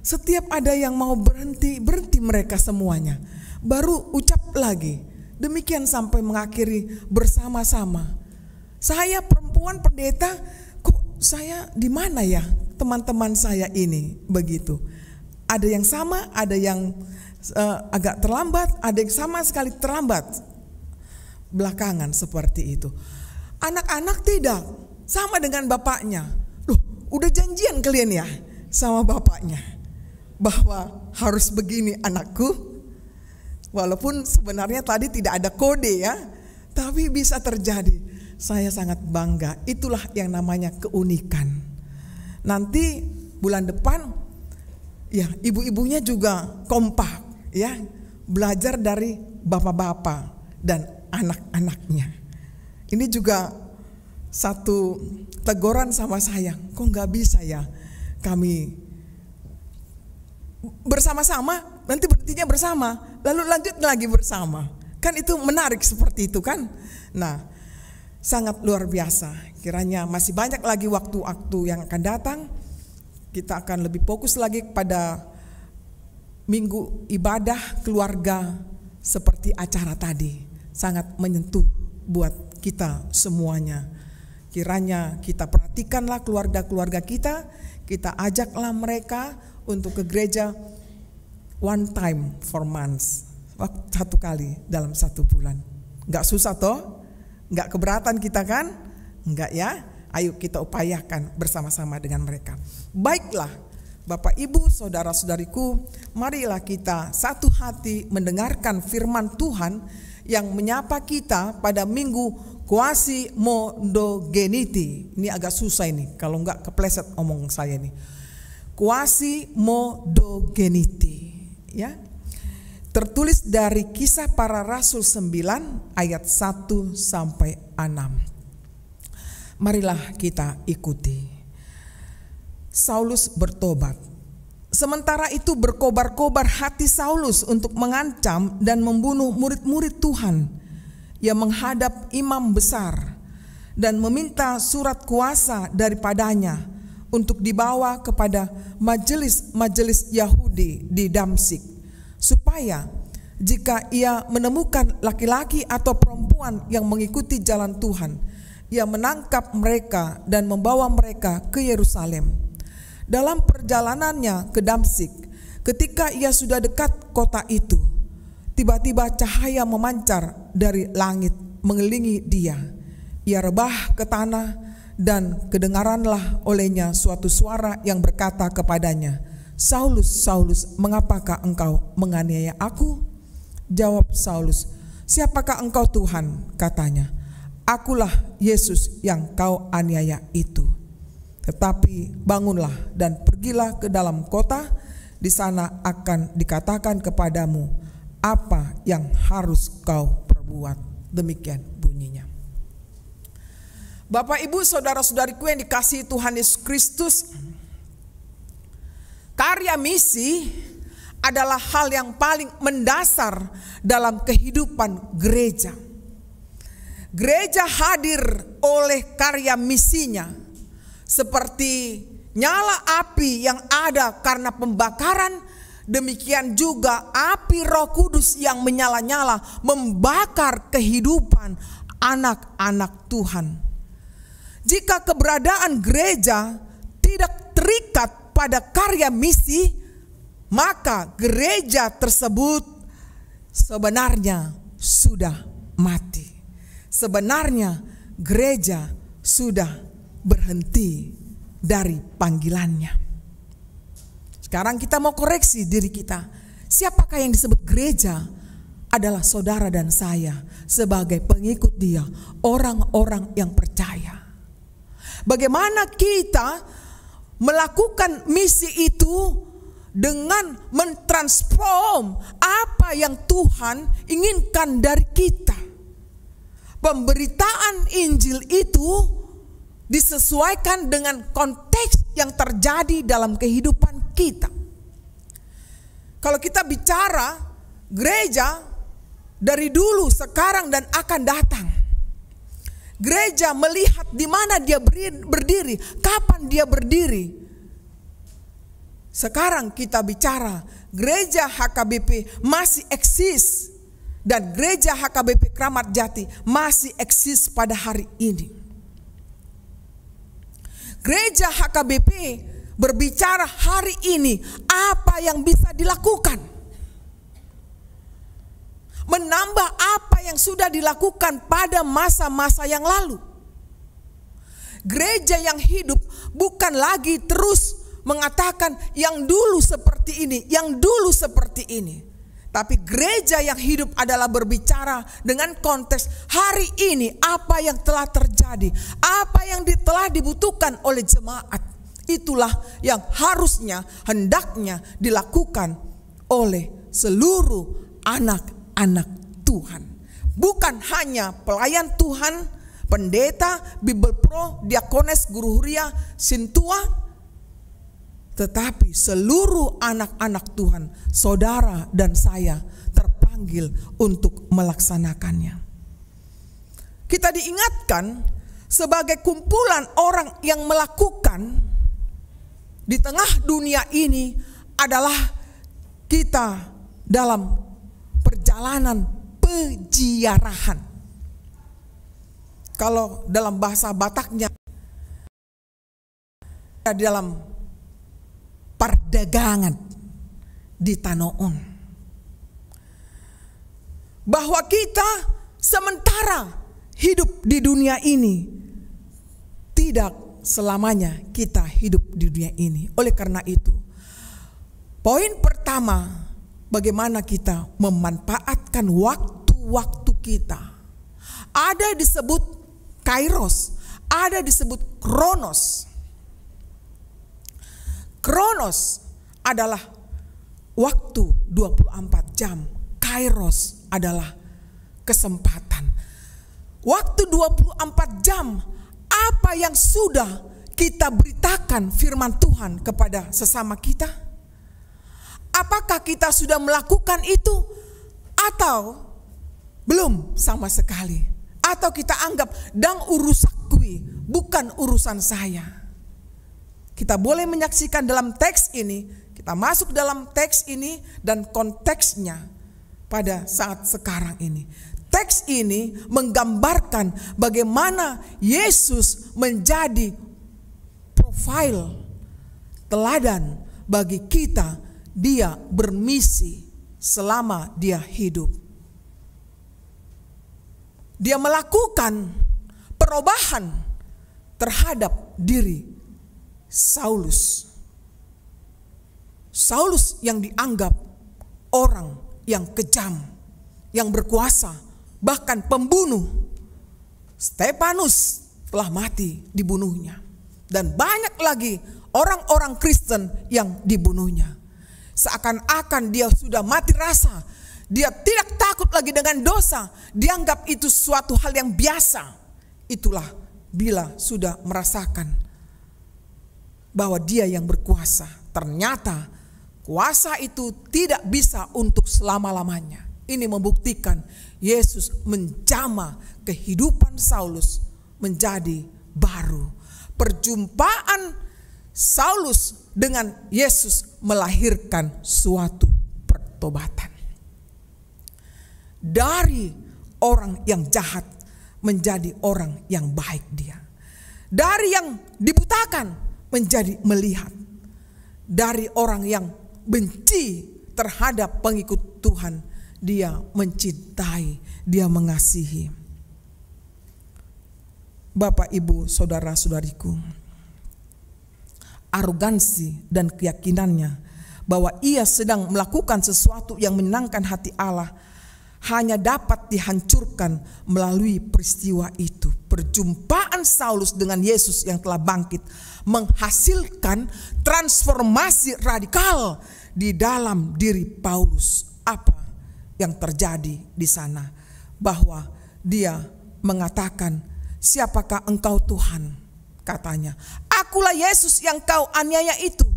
setiap ada yang mau berhenti mereka semuanya, baru ucap lagi. Demikian sampai mengakhiri bersama-sama. Saya perempuan pendeta, kok saya di mana ya teman-teman saya ini begitu. Ada yang sama, ada yang agak terlambat, ada yang sama sekali terlambat. Belakangan seperti itu. Anak-anak tidak, sama dengan bapaknya. Loh, udah janjian kalian ya sama bapaknya bahwa harus begini anakku. Walaupun sebenarnya tadi tidak ada kode, ya, tapi bisa terjadi. Saya sangat bangga. Itulah yang namanya keunikan. Nanti bulan depan, ya, ibu-ibunya juga kompak, ya, belajar dari bapak-bapak dan anak-anaknya. Ini juga satu teguran sama saya. Kok nggak bisa ya kami bersama-sama, nanti berhentinya bersama, lalu lanjut lagi bersama. Kan itu menarik seperti itu kan. Nah, sangat luar biasa. Kiranya masih banyak lagi waktu-waktu yang akan datang. Kita akan lebih fokus lagi pada minggu ibadah keluarga seperti acara tadi. Sangat menyentuh buat kita semuanya. Kiranya kita perhatikanlah keluarga-keluarga kita, kita ajaklah mereka untuk ke gereja one time for months, satu kali dalam 1 bulan. Gak susah toh? Gak keberatan kita kan? Enggak ya? Ayo kita upayakan bersama-sama dengan mereka. Baiklah Bapak Ibu saudara-saudariku, marilah kita satu hati mendengarkan firman Tuhan yang menyapa kita pada minggu Quasi-Modogeniti. Ini agak susah ini, kalau enggak kepleset omong saya ini. Quasi-Modogeniti, ya. Tertulis dari Kisah Para Rasul 9 ayat 1 sampai 6. Marilah kita ikuti. Saulus bertobat. Sementara itu berkobar-kobar hati Saulus untuk mengancam dan membunuh murid-murid Tuhan. Ia menghadap imam besar dan meminta surat kuasa daripadanya untuk dibawa kepada majelis-majelis Yahudi di Damsyik, supaya jika ia menemukan laki-laki atau perempuan yang mengikuti jalan Tuhan, ia menangkap mereka dan membawa mereka ke Yerusalem. Dalam perjalanannya ke Damsyik, ketika ia sudah dekat kota itu, tiba-tiba cahaya memancar dari langit mengelilingi dia. Ia rebah ke tanah dan kedengaranlah olehnya suatu suara yang berkata kepadanya, "Saulus, Saulus, mengapakah engkau menganiaya aku?" Jawab Saulus, "Siapakah engkau Tuhan?" Katanya, "Akulah Yesus yang kau aniaya itu. Tetapi bangunlah dan pergilah ke dalam kota, di sana akan dikatakan kepadamu apa yang harus kau perbuat." Demikian bunyinya. Bapak Ibu saudara-saudariku yang dikasihi Tuhan Yesus Kristus, karya misi adalah hal yang paling mendasar dalam kehidupan gereja. Gereja hadir oleh karya misinya, seperti nyala api yang ada karena pembakaran demikian juga api Roh Kudus yang menyala-nyala membakar kehidupan anak-anak Tuhan. Jika keberadaan gereja tidak terikat pada karya misi, maka gereja tersebut sebenarnya sudah mati. Sebenarnya gereja sudah berhenti dari panggilannya. Sekarang kita mau koreksi diri kita. Siapakah yang disebut gereja? Adalah saudara dan saya sebagai pengikut Dia, orang-orang yang percaya. Bagaimana kita melakukan misi itu dengan mentransform apa yang Tuhan inginkan dari kita. Pemberitaan Injil itu disesuaikan dengan konteks yang terjadi dalam kehidupan kita. Kalau kita bicara gereja dari dulu, sekarang, dan akan datang, gereja melihat di mana dia berdiri, kapan dia berdiri. Sekarang kita bicara gereja HKBP masih eksis, dan gereja HKBP Kramat Jati masih eksis pada hari ini. Gereja HKBP berbicara hari ini apa yang bisa dilakukan, menambah apa yang sudah dilakukan pada masa-masa yang lalu. Gereja yang hidup bukan lagi terus mengatakan yang dulu seperti ini, yang dulu seperti ini. Tapi gereja yang hidup adalah berbicara dengan konteks hari ini apa yang telah terjadi, apa yang telah dibutuhkan oleh jemaat. Itulah yang harusnya, hendaknya dilakukan oleh seluruh anak-anak Tuhan. Bukan hanya pelayan Tuhan, pendeta, Bible Pro, diakones, guru huria, sintua, tetapi seluruh anak-anak Tuhan, saudara dan saya terpanggil untuk melaksanakannya. Kita diingatkan sebagai kumpulan orang yang melakukan di tengah dunia ini adalah kita dalam perjalanan peziarahan. Kalau dalam bahasa Bataknya, dalam perdagangan di Tanoon. Bahwa kita sementara hidup di dunia ini, tidak selamanya kita hidup di dunia ini. Oleh karena itu, poin pertama, bagaimana kita memanfaatkan waktu-waktu kita. Ada disebut kairos, ada disebut kronos. Kronos adalah waktu 24 jam. Kairos adalah kesempatan. Waktu 24 jam, apa yang sudah kita beritakan firman Tuhan kepada sesama kita? Apakah kita sudah melakukan itu? Atau belum sama sekali? Atau kita anggap dang urusakui, bukan urusan saya. Kita boleh menyaksikan dalam teks ini, kita masuk dalam teks ini dan konteksnya pada saat sekarang ini. Teks ini menggambarkan bagaimana Yesus menjadi profil teladan bagi kita. Dia bermisi selama dia hidup. Dia melakukan perubahan terhadap diri Saulus. Saulus yang dianggap orang yang kejam, yang berkuasa, bahkan pembunuh. Stefanus telah mati dibunuhnya. Dan banyak lagi orang-orang Kristen yang dibunuhnya. Seakan-akan dia sudah mati rasa. Dia tidak takut lagi dengan dosa. Dianggap itu suatu hal yang biasa. Itulah bila sudah merasakan bahwa dia yang berkuasa. Ternyata kuasa itu tidak bisa untuk selama-lamanya. Ini membuktikan Yesus menjamah kehidupan Saulus menjadi baru. Perjumpaan Saulus dengan Yesus melahirkan suatu pertobatan. Dari orang yang jahat menjadi orang yang baik dia. Dari yang dibutakan menjadi melihat. Dari orang yang benci terhadap pengikut Tuhan, dia mencintai, dia mengasihi. Bapak, Ibu, saudara-saudariku, arogansi dan keyakinannya bahwa ia sedang melakukan sesuatu yang menyenangkan hati Allah hanya dapat dihancurkan melalui peristiwa itu. Perjumpaan Saulus dengan Yesus yang telah bangkit menghasilkan transformasi radikal di dalam diri Paulus. Apa yang terjadi di sana? Bahwa dia mengatakan, "Siapakah engkau Tuhan?" Katanya, "Akulah Yesus yang kau aniaya itu."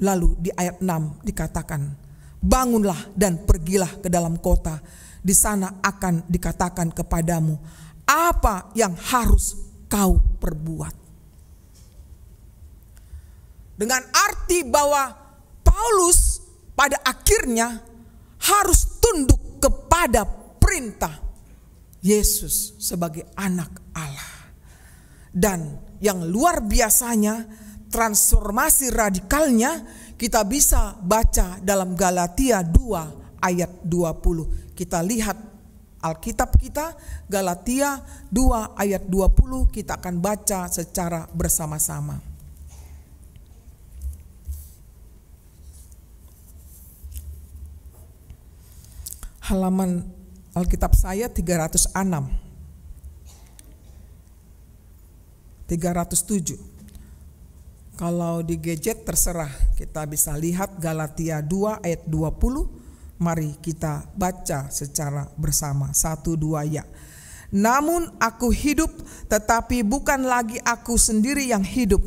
Lalu di ayat 6 dikatakan, "Bangunlah dan pergilah ke dalam kota. Di sana akan dikatakan kepadamu apa yang harus kau perbuat." Dengan arti bahwa Paulus pada akhirnya harus tunduk kepada perintah Yesus sebagai anak Allah. Dan yang luar biasanya, transformasi radikalnya kita bisa baca dalam Galatia 2 ayat 20. Kita lihat Alkitab kita, Galatia 2 ayat 20, kita akan baca secara bersama-sama. Halaman Alkitab saya 306. 307. Kalau di gadget terserah, kita bisa lihat Galatia 2 ayat 20. Mari kita baca secara bersama. 1, 2 ya. "Namun aku hidup, tetapi bukan lagi aku sendiri yang hidup,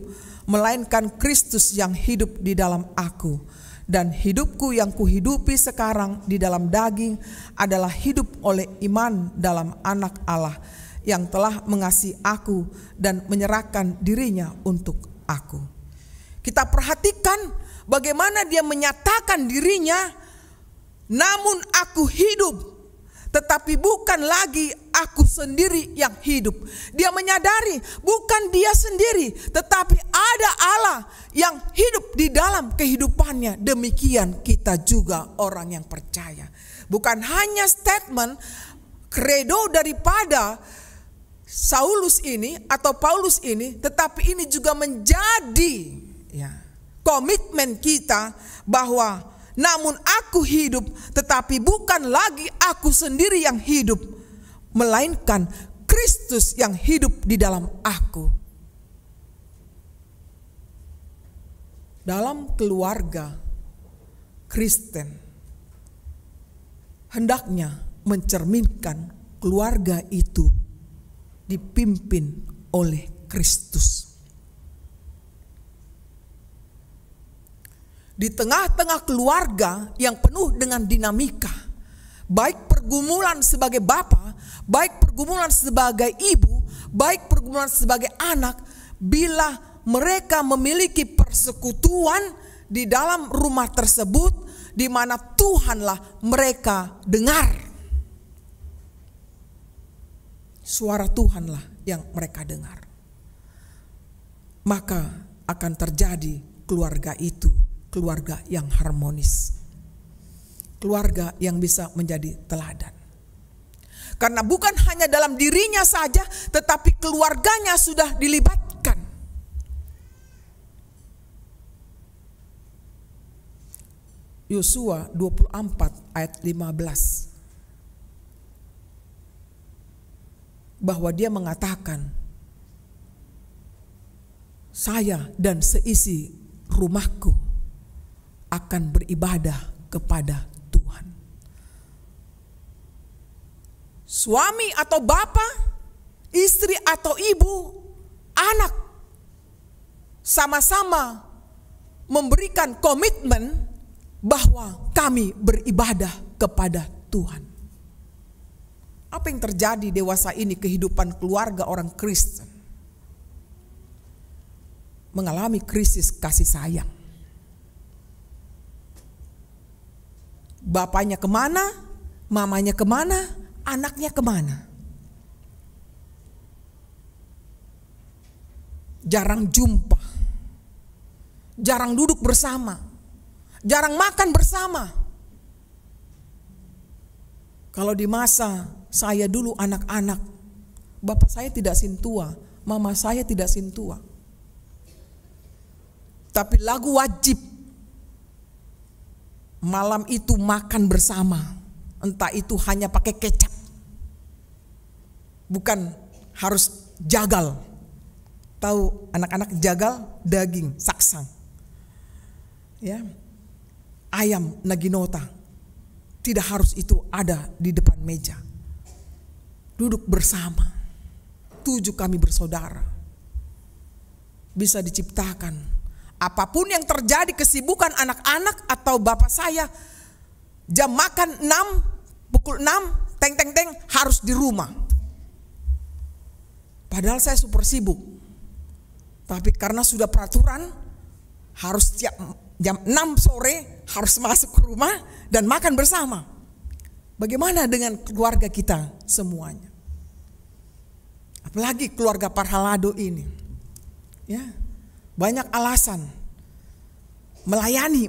melainkan Kristus yang hidup di dalam aku. Dan hidupku yang kuhidupi sekarang di dalam daging adalah hidup oleh iman dalam Anak Allah yang telah mengasihi aku dan menyerahkan dirinya untuk aku." Kita perhatikan bagaimana dia menyatakan dirinya, "Namun aku hidup, tetapi bukan lagi aku sendiri yang hidup." Dia menyadari bukan dia sendiri, tetapi ada Allah yang hidup di dalam kehidupannya. Demikian kita juga orang yang percaya. Bukan hanya statement credo daripada Saulus ini atau Paulus ini, tetapi ini juga menjadi komitmen kita bahwa namun aku hidup, tetapi bukan lagi aku sendiri yang hidup, melainkan Kristus yang hidup di dalam aku. Dalam keluarga Kristen, hendaknya mencerminkan keluarga itu dipimpin oleh Kristus. Di tengah-tengah keluarga yang penuh dengan dinamika, baik pergumulan sebagai bapa, baik pergumulan sebagai ibu, baik pergumulan sebagai anak, bila mereka memiliki persekutuan di dalam rumah tersebut, di mana Tuhanlah mereka dengar. Suara Tuhanlah yang mereka dengar. Maka akan terjadi keluarga itu, keluarga yang harmonis, keluarga yang bisa menjadi teladan. Karena bukan hanya dalam dirinya saja, tetapi keluarganya sudah dilibatkan. Yosua 24 ayat 15. Bahwa dia mengatakan, "Saya dan seisi rumahku akan beribadah kepada Tuhan." Suami atau bapak, istri atau ibu, anak sama-sama memberikan komitmen bahwa kami beribadah kepada Tuhan. Apa yang terjadi dewasa ini kehidupan keluarga orang Kristen? mengalami krisis kasih sayang. Bapaknya kemana, mamanya kemana, anaknya kemana. Jarang jumpa, jarang duduk bersama, jarang makan bersama. Kalau di masa saya dulu anak-anak, bapak saya tidak sintua, mama saya tidak sintua. Tapi lagu wajib malam itu makan bersama, entah itu hanya pakai kecap, bukan harus jagal. Tahu anak-anak jagal daging saksang, ya, ayam naginota, tidak harus itu ada di depan meja. Duduk bersama, 7 kami bersaudara, bisa diciptakan. Apapun yang terjadi kesibukan anak-anak atau bapak saya, jam makan 6, pukul 6, teng harus di rumah. Padahal saya super sibuk. Tapi karena sudah peraturan, harus jam 6 sore harus masuk ke rumah dan makan bersama. Bagaimana dengan keluarga kita semuanya? Apalagi keluarga Parhalado ini. Ya, banyak alasan. Melayani.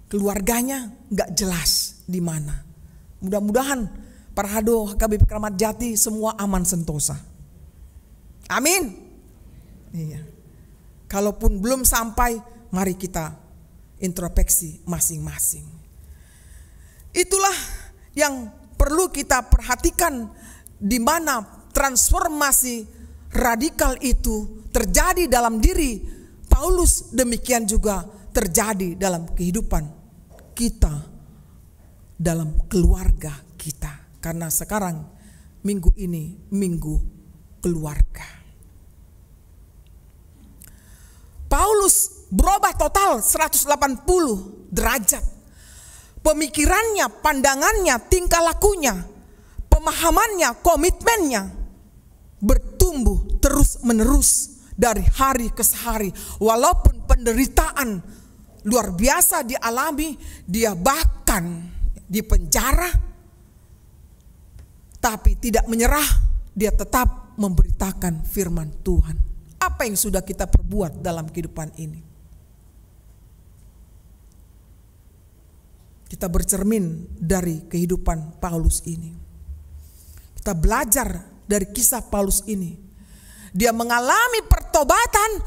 Keluarganya gak jelas di mana. Mudah-mudahan Parhalado HKBP Kramat Jati semua aman sentosa. Amin. Iya. Kalaupun belum sampai, mari kita introspeksi masing-masing. Itulah yang perlu kita perhatikan, di mana transformasi radikal itu terjadi dalam diri Paulus, demikian juga terjadi dalam kehidupan kita, dalam keluarga kita. Karena sekarang minggu ini minggu keluarga. Paulus berubah total 180 derajat. Pemikirannya, pandangannya, tingkah lakunya, pemahamannya, komitmennya bertumbuh terus menerus dari hari ke hari. Walaupun penderitaan luar biasa dialami, dia bahkan di penjara, tapi tidak menyerah, dia tetap memberitakan firman Tuhan. Apa yang sudah kita perbuat dalam kehidupan ini? Kita bercermin dari kehidupan Paulus ini. Kita belajar dari kisah Paulus ini. Dia mengalami pertobatan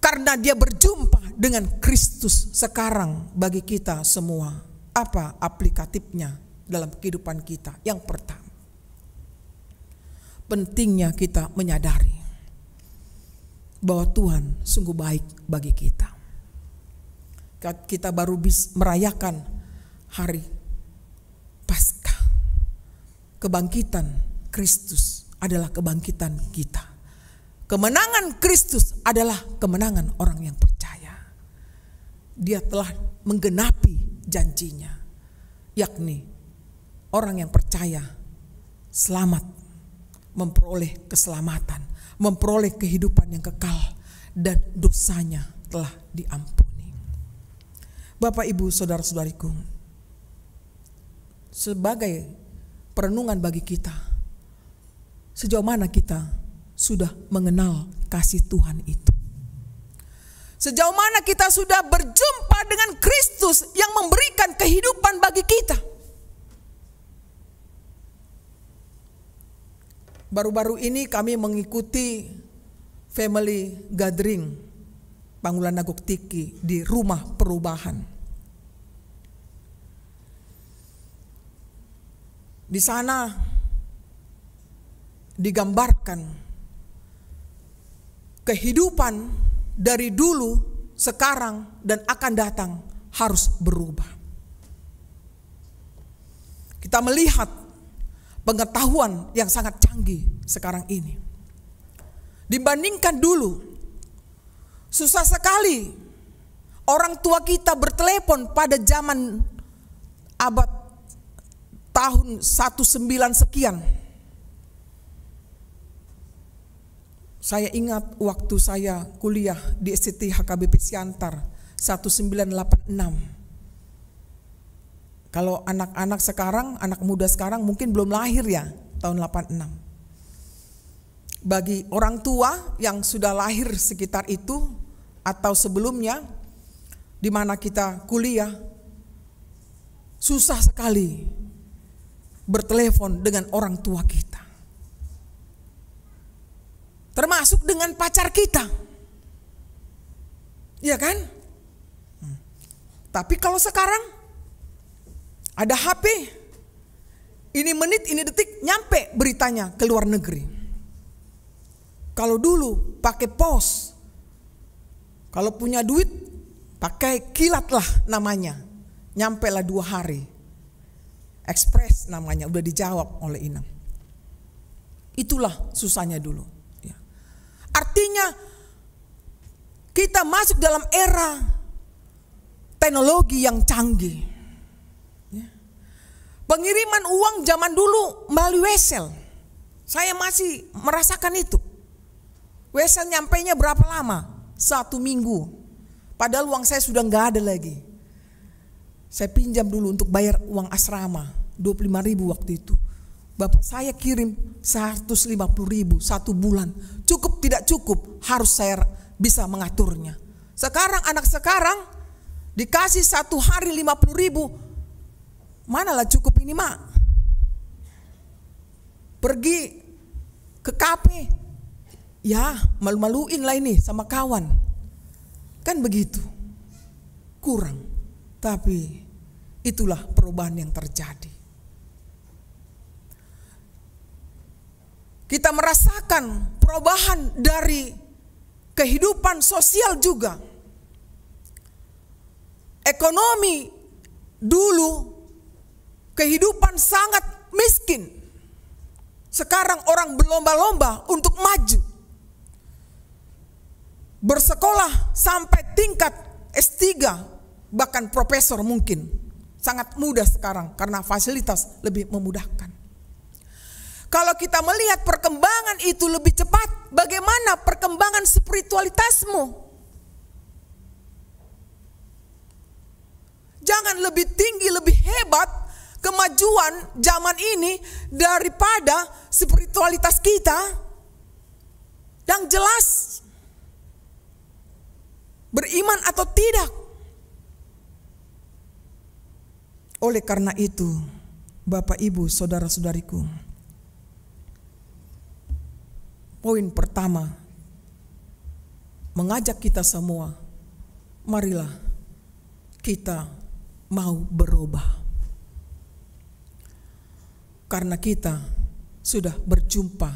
karena dia berjumpa dengan Kristus. Sekarang bagi kita semua, apa aplikatifnya dalam kehidupan kita? Yang pertama, pentingnya kita menyadari bahwa Tuhan sungguh baik bagi kita. Kita baru bisa merayakan hari Paskah. Kebangkitan Kristus adalah kebangkitan kita. Kemenangan Kristus adalah kemenangan orang yang percaya. Dia telah menggenapi janjinya, yakni orang yang percaya selamat, memperoleh keselamatan, memperoleh kehidupan yang kekal, dan dosanya telah diampuni. Bapak, Ibu, saudara-saudariku, sebagai perenungan bagi kita, sejauh mana kita sudah mengenal kasih Tuhan itu? Sejauh mana kita sudah berjumpa dengan Kristus yang memberikan kehidupan bagi kita? Baru-baru ini kami mengikuti family gathering Panggulan Nagok Tiki di rumah perubahan. Di sana digambarkan kehidupan dari dulu, sekarang, dan akan datang harus berubah. Kita melihat pengetahuan yang sangat canggih sekarang ini. Dibandingkan dulu, susah sekali orang tua kita bertelepon pada zaman abad tahun 19 sekian. Saya ingat waktu saya kuliah di STT HKBP Siantar 1986. Kalau anak-anak sekarang, anak muda sekarang mungkin belum lahir ya, tahun 86. Bagi orang tua yang sudah lahir sekitar itu atau sebelumnya, di mana kita kuliah, susah sekali bertelepon dengan orang tua kita. Termasuk dengan pacar kita. Iya kan? Tapi kalau sekarang ada HP, ini menit, ini detik, nyampe beritanya ke luar negeri. Kalau dulu pakai pos, kalau punya duit pakai kilat lah namanya, nyampe lah 2 hari. Ekspres namanya, udah dijawab oleh Inam. Itulah susahnya dulu. Ya. Artinya kita masuk dalam era teknologi yang canggih. Pengiriman uang zaman dulu melalui wesel. Saya masih merasakan itu. Wesel nyampainya berapa lama? 1 minggu. Padahal uang saya sudah nggak ada lagi. Saya pinjam dulu untuk bayar uang asrama. 25.000 waktu itu. Bapak saya kirim 150.000 1 bulan. Cukup tidak cukup, harus saya bisa mengaturnya. Sekarang anak sekarang dikasih 1 hari 50.000. Manalah cukup ini mak. Pergi ke kafe, ya malu-maluin lah ini sama kawan. Kan begitu. Kurang. Tapi itulah perubahan yang terjadi. Kita merasakan perubahan dari kehidupan sosial juga. Ekonomi dulu kehidupan sangat miskin. Sekarang orang berlomba-lomba untuk maju. Bersekolah sampai tingkat S3, bahkan profesor mungkin. Sangat mudah sekarang karena fasilitas lebih memudahkan. Kalau kita melihat perkembangan itu lebih cepat, bagaimana perkembangan spiritualitasmu? Jangan lebih tinggi, lebih hebat kemajuan zaman ini daripada spiritualitas kita yang jelas beriman atau tidak. Oleh karena itu, Bapak Ibu, saudara-saudariku, poin pertama mengajak kita semua, marilah kita mau berubah. Karena kita sudah berjumpa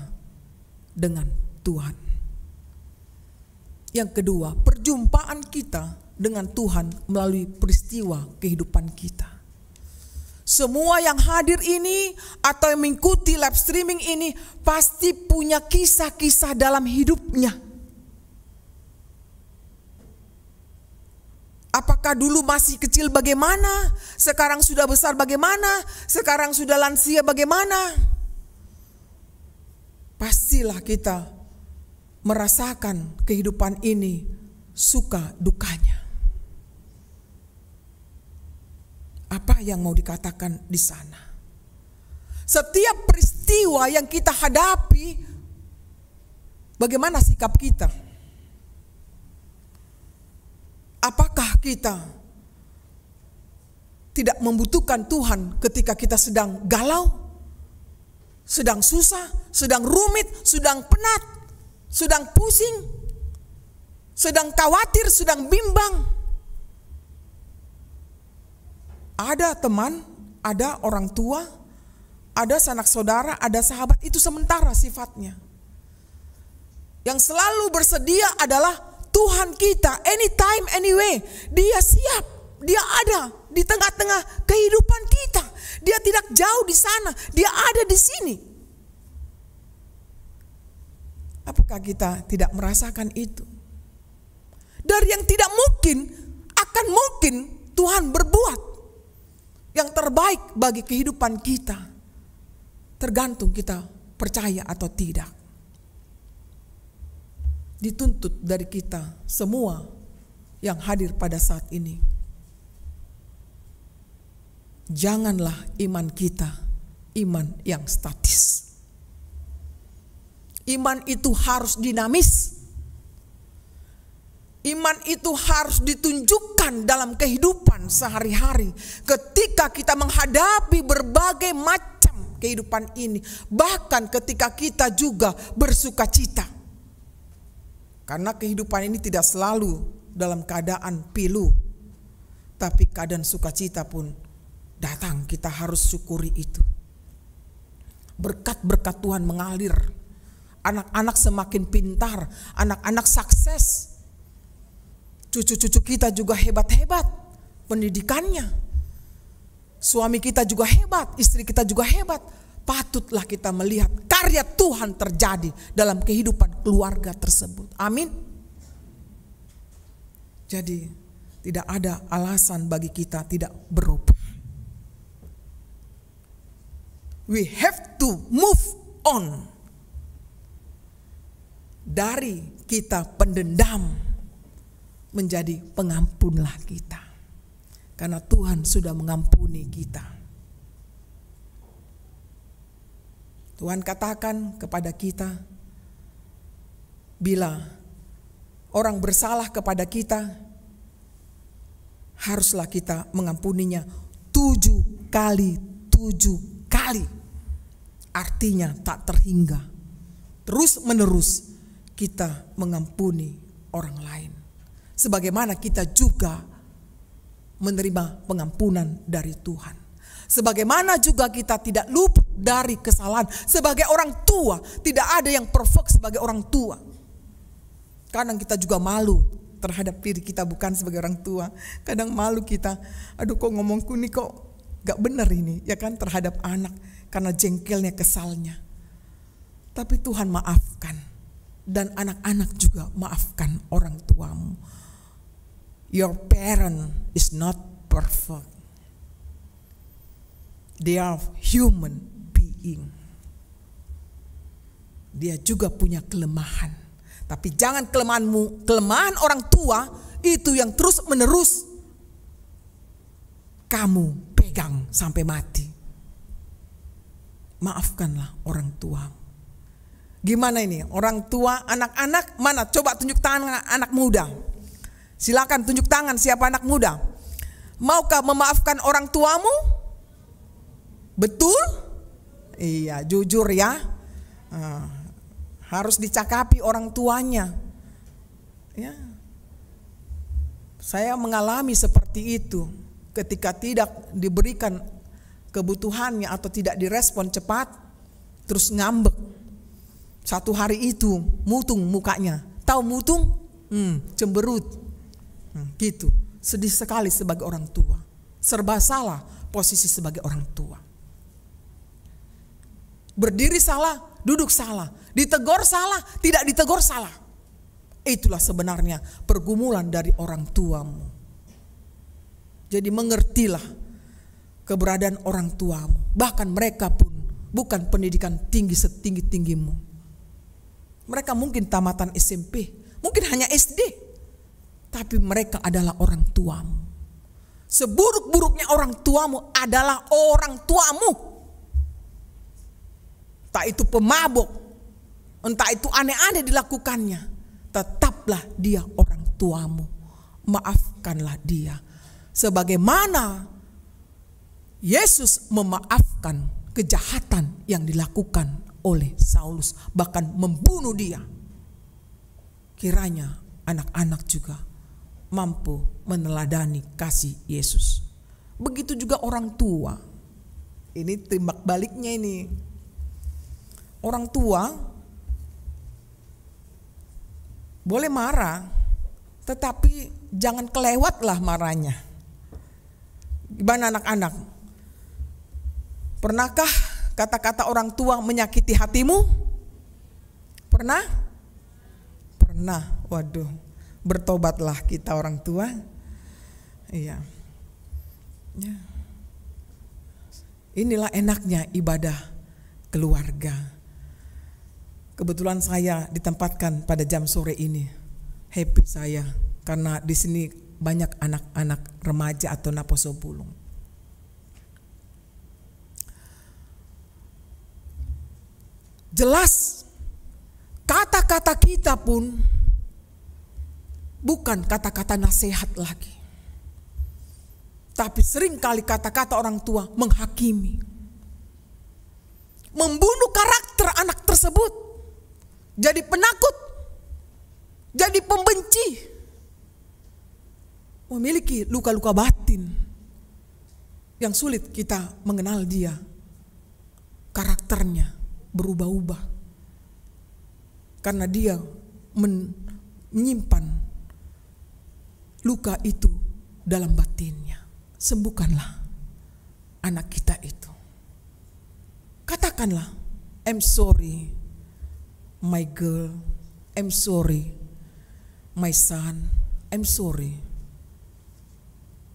dengan Tuhan. Yang kedua, perjumpaan kita dengan Tuhan melalui peristiwa kehidupan kita. Semua yang hadir ini atau yang mengikuti live streaming ini pasti punya kisah-kisah dalam hidupnya. Apakah dulu masih kecil bagaimana, sekarang sudah besar bagaimana, sekarang sudah lansia bagaimana? Pastilah kita merasakan kehidupan ini suka dukanya. Apa yang mau dikatakan di sana? Setiap peristiwa yang kita hadapi, bagaimana sikap kita? Apakah kita tidak membutuhkan Tuhan ketika kita sedang galau, sedang susah, sedang rumit, sedang penat, sedang pusing, sedang khawatir, sedang bimbang? Ada teman, ada orang tua, ada sanak saudara, ada sahabat, itu sementara sifatnya. Yang selalu bersedia adalah Tuhan kita, anytime, anyway. Dia siap, dia ada di tengah-tengah kehidupan kita. Dia tidak jauh di sana, dia ada di sini. Apakah kita tidak merasakan itu? Dari yang tidak mungkin, akan mungkin Tuhan berbuat yang terbaik bagi kehidupan kita. Tergantung kita percaya atau tidak. dituntut dari kita semua yang hadir pada saat ini. Janganlah iman kita iman yang statis. Iman itu harus dinamis. Iman itu harus ditunjukkan dalam kehidupan sehari-hari. Ketika kita menghadapi berbagai macam kehidupan ini. Bahkan ketika kita juga bersuka cita. Karena kehidupan ini tidak selalu dalam keadaan pilu. Tapi keadaan sukacita pun datang, kita harus syukuri itu. Berkat-berkat Tuhan mengalir. Anak-anak semakin pintar, anak-anak sukses. Cucu-cucu kita juga hebat-hebat pendidikannya. Suami kita juga hebat, istri kita juga hebat. Patutlah kita melihat karya Tuhan terjadi dalam kehidupan keluarga tersebut. Amin. Jadi tidak ada alasan bagi kita tidak berubah. We have to move on. Dari kita pendendam menjadi pengampunlah kita. Karena Tuhan sudah mengampuni kita. Tuhan katakan kepada kita, bila orang bersalah kepada kita, haruslah kita mengampuninya 7 kali 7 kali. Artinya tak terhingga. Terus menerus kita mengampuni orang lain. Sebagaimana kita juga menerima pengampunan dari Tuhan. Sebagaimana juga kita tidak luput dari kesalahan. Sebagai orang tua, tidak ada yang perfect sebagai orang tua. Kadang kita juga malu terhadap diri kita bukan sebagai orang tua. Kadang malu kita, aduh kok ngomongku nih kok gak benar ini, ya kan, terhadap anak. Karena jengkelnya, kesalnya. Tapi Tuhan maafkan. Dan anak-anak juga maafkan orang tuamu. Your parent is not perfect. They are human being. Dia juga punya kelemahan. Tapi jangan kelemahanmu, kelemahan orang tua itu yang terus menerus kamu pegang sampai mati. Maafkanlah orang tuamu. Gimana ini? Orang tua, anak-anak, mana? Coba tunjuk tangan anak muda. Silakan tunjuk tangan siapa anak muda. Maukah memaafkan orang tuamu? Betul? Iya, jujur ya. Harus dicakapi orang tuanya. Ya. Saya mengalami seperti itu. Ketika tidak diberikan kebutuhannya atau tidak direspon cepat, terus ngambek. Satu hari itu mutung mukanya. Tahu mutung? Cemberut. Gitu. Sedih sekali sebagai orang tua. Serba salah posisi sebagai orang tua. Berdiri salah, duduk salah. Ditegur salah, tidak ditegur salah. Itulah sebenarnya pergumulan dari orang tuamu. Jadi mengertilah keberadaan orang tuamu. Bahkan mereka pun bukan pendidikan tinggi setinggi-tinggimu. Mereka mungkin tamatan SMP, mungkin hanya SD. Tapi mereka adalah orang tuamu. Seburuk-buruknya orang tuamu adalah orang tuamu. Entah itu pemabuk, entah itu aneh-aneh dilakukannya. Tetaplah dia orang tuamu. Maafkanlah dia. Sebagaimana Yesus memaafkan kejahatan yang dilakukan oleh Saulus. Bahkan membunuh dia. Kiranya anak-anak juga mampu meneladani kasih Yesus. Begitu juga orang tua. Ini timbak baliknya ini. Orang tua boleh marah, tetapi jangan kelewatlah marahnya. Gimana anak-anak? Pernahkah kata-kata orang tua menyakiti hatimu? Pernah? Pernah. Waduh, bertobatlah kita orang tua. Iya. Ya. Inilah enaknya ibadah keluarga. Kebetulan saya ditempatkan pada jam sore ini. Happy saya karena di sini banyak anak-anak remaja atau Naposo Pulung. Jelas kata-kata kita pun bukan kata-kata nasihat lagi. Tapi seringkali kata-kata orang tua menghakimi, membunuh karakter anak tersebut, jadi penakut, jadi pembenci, memiliki luka-luka batin yang sulit kita mengenal dia. Karakternya berubah-ubah karena dia menyimpan luka itu dalam batinnya. Sembuhkanlah anak kita itu. Katakanlah, I'm sorry my girl, I'm sorry my son, I'm sorry.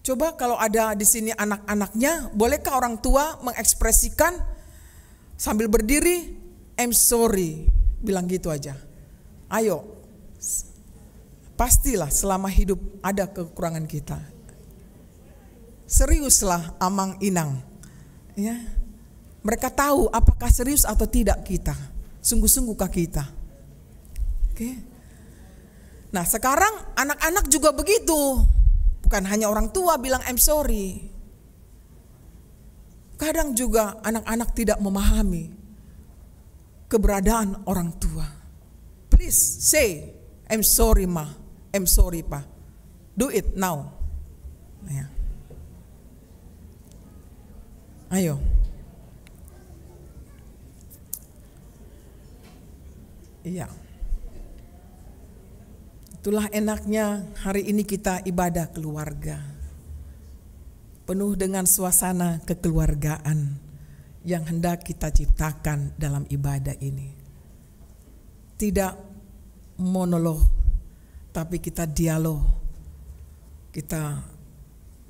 Coba kalau ada di sini anak-anaknya, bolehkah orang tua mengekspresikan sambil berdiri, I'm sorry, bilang gitu aja. Ayo, pastilah selama hidup ada kekurangan kita. Seriuslah amang inang, ya. Mereka tahu apakah serius atau tidak kita, sungguh-sungguhkah kita. Oke. Nah sekarang anak-anak juga begitu, bukan hanya orang tua bilang I'm sorry. Kadang juga anak-anak tidak memahami keberadaan orang tua. Please say I'm sorry ma, I'm sorry pa. Do it now. Ya. Ayo. Iya. Itulah enaknya hari ini kita ibadah keluarga. Penuh dengan suasana kekeluargaan yang hendak kita ciptakan dalam ibadah ini. Tidak monolog, tapi kita dialog. Kita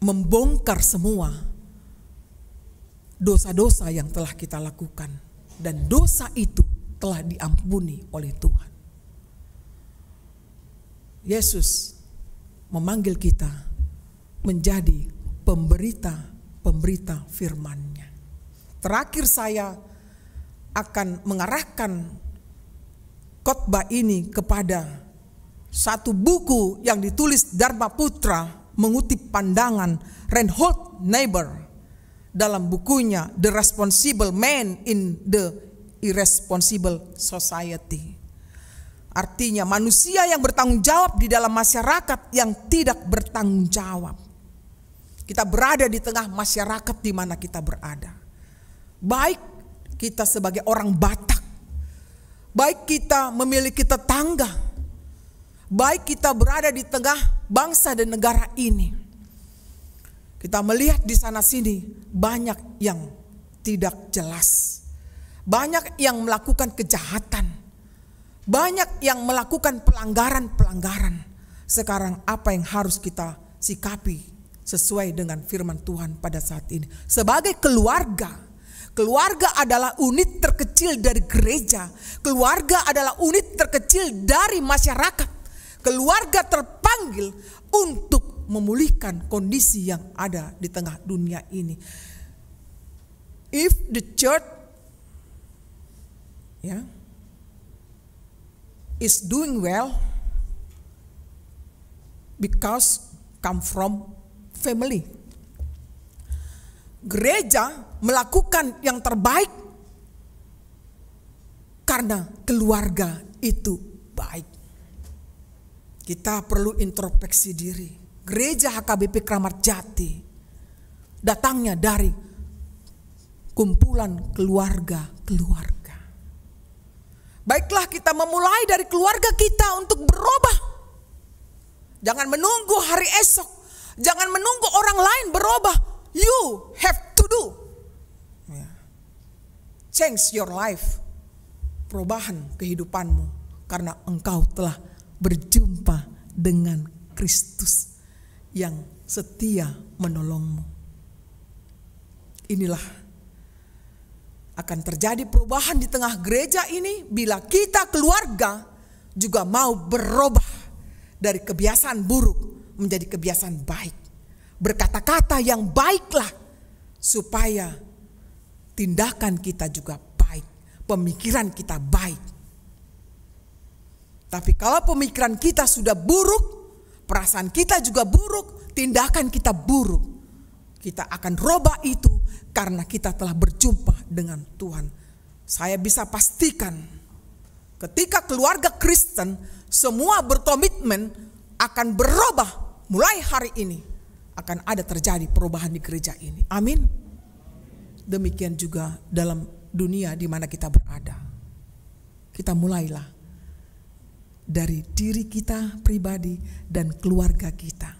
membongkar semua dosa-dosa yang telah kita lakukan, dan dosa itu telah diampuni oleh Tuhan. Yesus memanggil kita menjadi pemberita firman-Nya. Terakhir saya akan mengarahkan khotbah ini kepada satu buku yang ditulis Dharma Putra mengutip pandangan Reinhold Niebuhr dalam bukunya The Responsible Man in the Irresponsible Society. Artinya manusia yang bertanggung jawab di dalam masyarakat yang tidak bertanggung jawab. Kita berada di tengah masyarakat di mana kita berada. Baik kita sebagai orang Batak, baik kita memiliki tetangga, baik kita berada di tengah bangsa dan negara ini. Kita melihat di sana sini banyak yang tidak jelas. Banyak yang melakukan kejahatan. Banyak yang melakukan pelanggaran-pelanggaran. Sekarang apa yang harus kita sikapi sesuai dengan firman Tuhan pada saat ini? Sebagai keluarga, keluarga adalah unit terkecil dari gereja. Keluarga adalah unit terkecil dari masyarakat. Keluarga terpanggil untuk memulihkan kondisi yang ada di tengah dunia ini. If the church is doing well because come from family. Gereja melakukan yang terbaik karena keluarga itu baik. Kita perlu introspeksi diri. Gereja HKBP Kramat Jati datangnya dari kumpulan keluarga-keluarga. Baiklah kita memulai dari keluarga kita untuk berubah. Jangan menunggu hari esok. Jangan menunggu orang lain berubah. You have to do. Change your life. Perubahan kehidupanmu. Karena engkau telah berjumpa dengan Kristus yang setia menolongmu. Inilah Akan terjadi perubahan di tengah gereja ini bila kita keluarga juga mau berubah dari kebiasaan buruk menjadi kebiasaan baik. Berkata-kata yang baiklah supaya tindakan kita juga baik, pemikiran kita baik. Tapi kalau pemikiran kita sudah buruk, perasaan kita juga buruk, tindakan kita buruk, kita akan robah itu karena kita telah berjumpa dengan Tuhan. Saya bisa pastikan ketika keluarga Kristen semua berkomitmen akan berubah mulai hari ini, akan ada terjadi perubahan di gereja ini. Amin. Demikian juga dalam dunia di mana kita berada. Kita mulailah dari diri kita pribadi dan keluarga kita.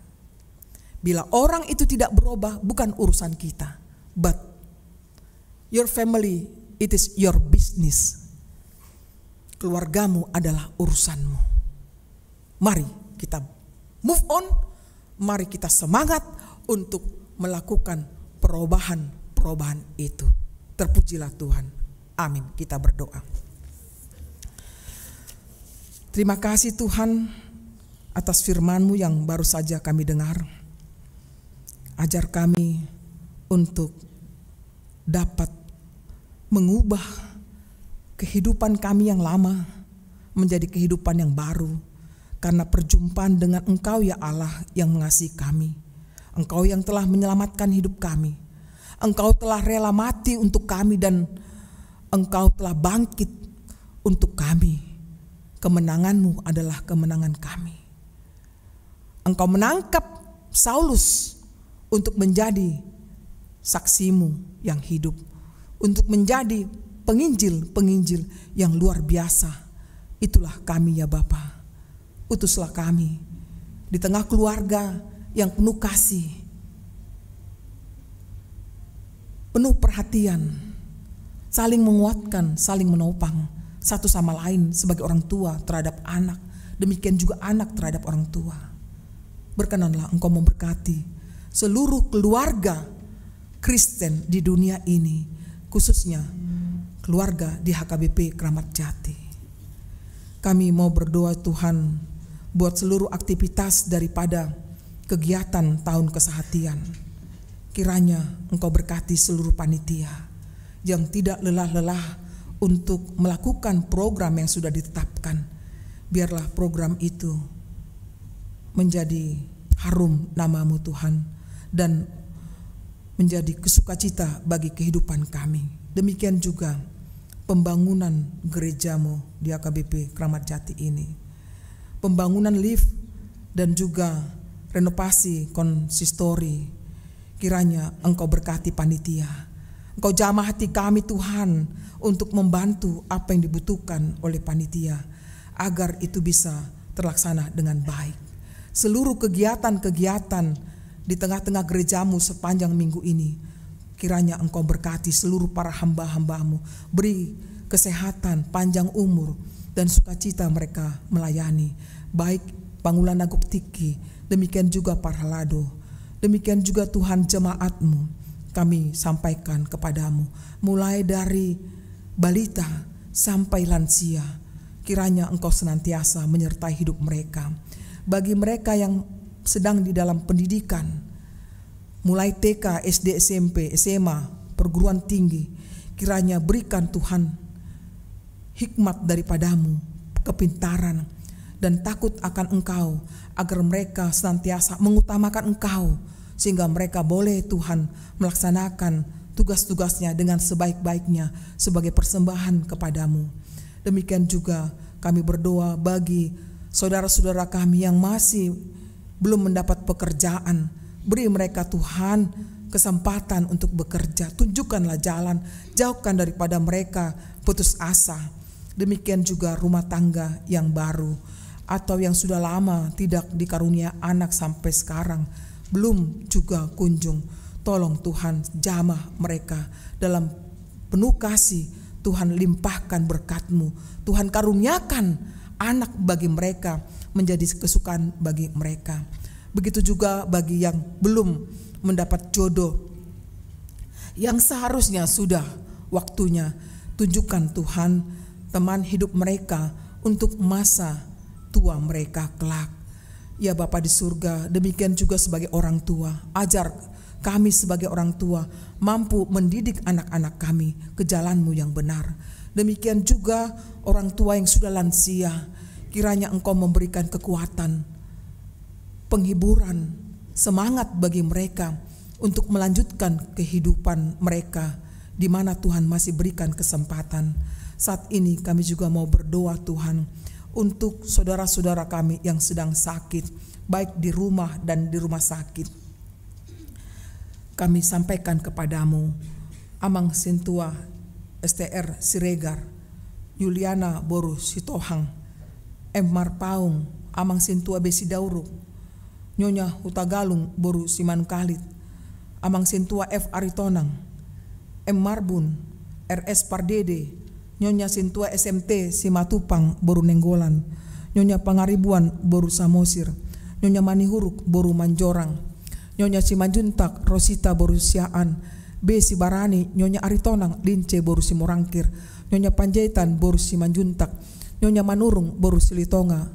Bila orang itu tidak berubah, bukan urusan kita, but your family, it is your business. Keluargamu adalah urusanmu. Mari kita move on, mari kita semangat untuk melakukan perubahan itu. Terpujilah Tuhan. Amin. Kita berdoa. Terima kasih Tuhan atas firman-Mu yang baru saja kami dengar. Ajar kami untuk dapat mengubah kehidupan kami yang lama menjadi kehidupan yang baru. Karena perjumpaan dengan Engkau ya Allah yang mengasihi kami. Engkau yang telah menyelamatkan hidup kami. Engkau telah rela mati untuk kami dan Engkau telah bangkit untuk kami. Kemenangan-Mu adalah kemenangan kami. Engkau menangkap Saulus untuk menjadi saksi-Mu yang hidup, untuk menjadi penginjil-penginjil yang luar biasa. Itulah kami ya Bapa. Utuslah kami di tengah keluarga yang penuh kasih, penuh perhatian, saling menguatkan, saling menopang satu sama lain sebagai orang tua terhadap anak, demikian juga anak terhadap orang tua. Berkenanlah Engkau memberkati seluruh keluarga Kristen di dunia ini, khususnya keluarga di HKBP Kramat Jati. Kami mau berdoa Tuhan buat seluruh aktivitas daripada kegiatan tahun kesehatian. Kiranya Engkau berkati seluruh panitia yang tidak lelah-lelah untuk melakukan program yang sudah ditetapkan. Biarlah program itu menjadi harum nama-Mu Tuhan dan menjadi kesukacita bagi kehidupan kami. Demikian juga pembangunan gereja-Mu di HKBP Kramat Jati ini. Pembangunan lift dan juga renovasi konsistori. Kiranya Engkau berkati panitia. Engkau jamah hati kami Tuhan untuk membantu apa yang dibutuhkan oleh panitia agar itu bisa terlaksana dengan baik. Seluruh kegiatan-kegiatan di tengah-tengah gereja-Mu sepanjang minggu ini, kiranya Engkau berkati seluruh para hamba-hamba-Mu, beri kesehatan, panjang umur dan sukacita mereka melayani, baik Pangulana Guktiki, demikian juga para Lado, demikian juga Tuhan jemaat-Mu. Kami sampaikan kepadamu, mulai dari balita sampai lansia, kiranya Engkau senantiasa menyertai hidup mereka. Bagi mereka yang sedang di dalam pendidikan, mulai TK, SD, SMP, SMA, perguruan tinggi, kiranya berikan Tuhan hikmat daripadamu, kepintaran dan takut akan Engkau, agar mereka senantiasa mengutamakan Engkau, sehingga mereka boleh Tuhan melaksanakan tugas-tugasnya dengan sebaik-baiknya sebagai persembahan kepadamu. Demikian juga kami berdoa bagi saudara-saudara kami yang masih belum mendapat pekerjaan. Beri mereka Tuhan kesempatan untuk bekerja. Tunjukkanlah jalan, jauhkan daripada mereka putus asa. Demikian juga rumah tangga yang baru atau yang sudah lama tidak dikarunia anak sampai sekarang belum juga kunjung. Tolong Tuhan jamah mereka dalam penuh kasih. Tuhan limpahkan berkat-Mu. Tuhan karuniakan anak bagi mereka menjadi kesukaan bagi mereka. Begitu juga bagi yang belum mendapat jodoh, yang seharusnya sudah waktunya. Tunjukkan Tuhan teman hidup mereka untuk masa tua mereka kelak. Ya Bapa di surga, demikian juga sebagai orang tua, ajar kami sebagai orang tua mampu mendidik anak-anak kami ke jalan-Mu yang benar. Demikian juga orang tua yang sudah lansia, kiranya Engkau memberikan kekuatan, penghiburan, semangat bagi mereka untuk melanjutkan kehidupan mereka di mana Tuhan masih berikan kesempatan. Saat ini kami juga mau berdoa Tuhan untuk saudara-saudara kami yang sedang sakit, baik di rumah dan di rumah sakit. Kami sampaikan kepadamu Amang Sintua STR Siregar, Yuliana Boru Sitohang, M. Marpaung, Amang Sintua Besi Dauruk, Nyonya Hutagalung Boru Siman Kalit, Amang Sintua F. Aritonang, M. Marbun, RS Pardede, Nyonya Sintua SMT Simatupang Boru Nenggolan, Nyonya Pangaribuan Boru Samosir, Nyonya Manihuruk Boru Manjorang, Nyonya Simanjuntak Rosita Boru Siaan, B. Sibarani Nyonya Aritonang Lince Boru Simorangkir, Nyonya Panjaitan Boru Simanjuntak, Nyonya Manurung Boru Silitonga,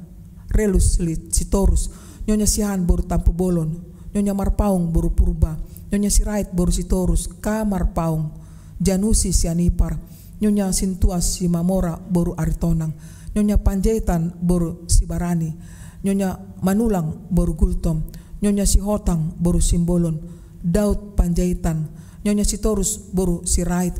Relus Sitorus, Nyonya Sihan Boru Tampu Bolon, Nyonya Marpaung Boru Purba, Nyonya Sirait Boru Sitorus, K. Marpaung, Janusi Sianipar, Nyonya Sintua Simamora Boru Aritonang, Nyonya Panjaitan Boru Sibarani, Nyonya Manulang Boru Gultom, Nyonya Sihotang Boru Simbolon, Daud Panjaitan, Nyonya Sitorus Boru Sirait,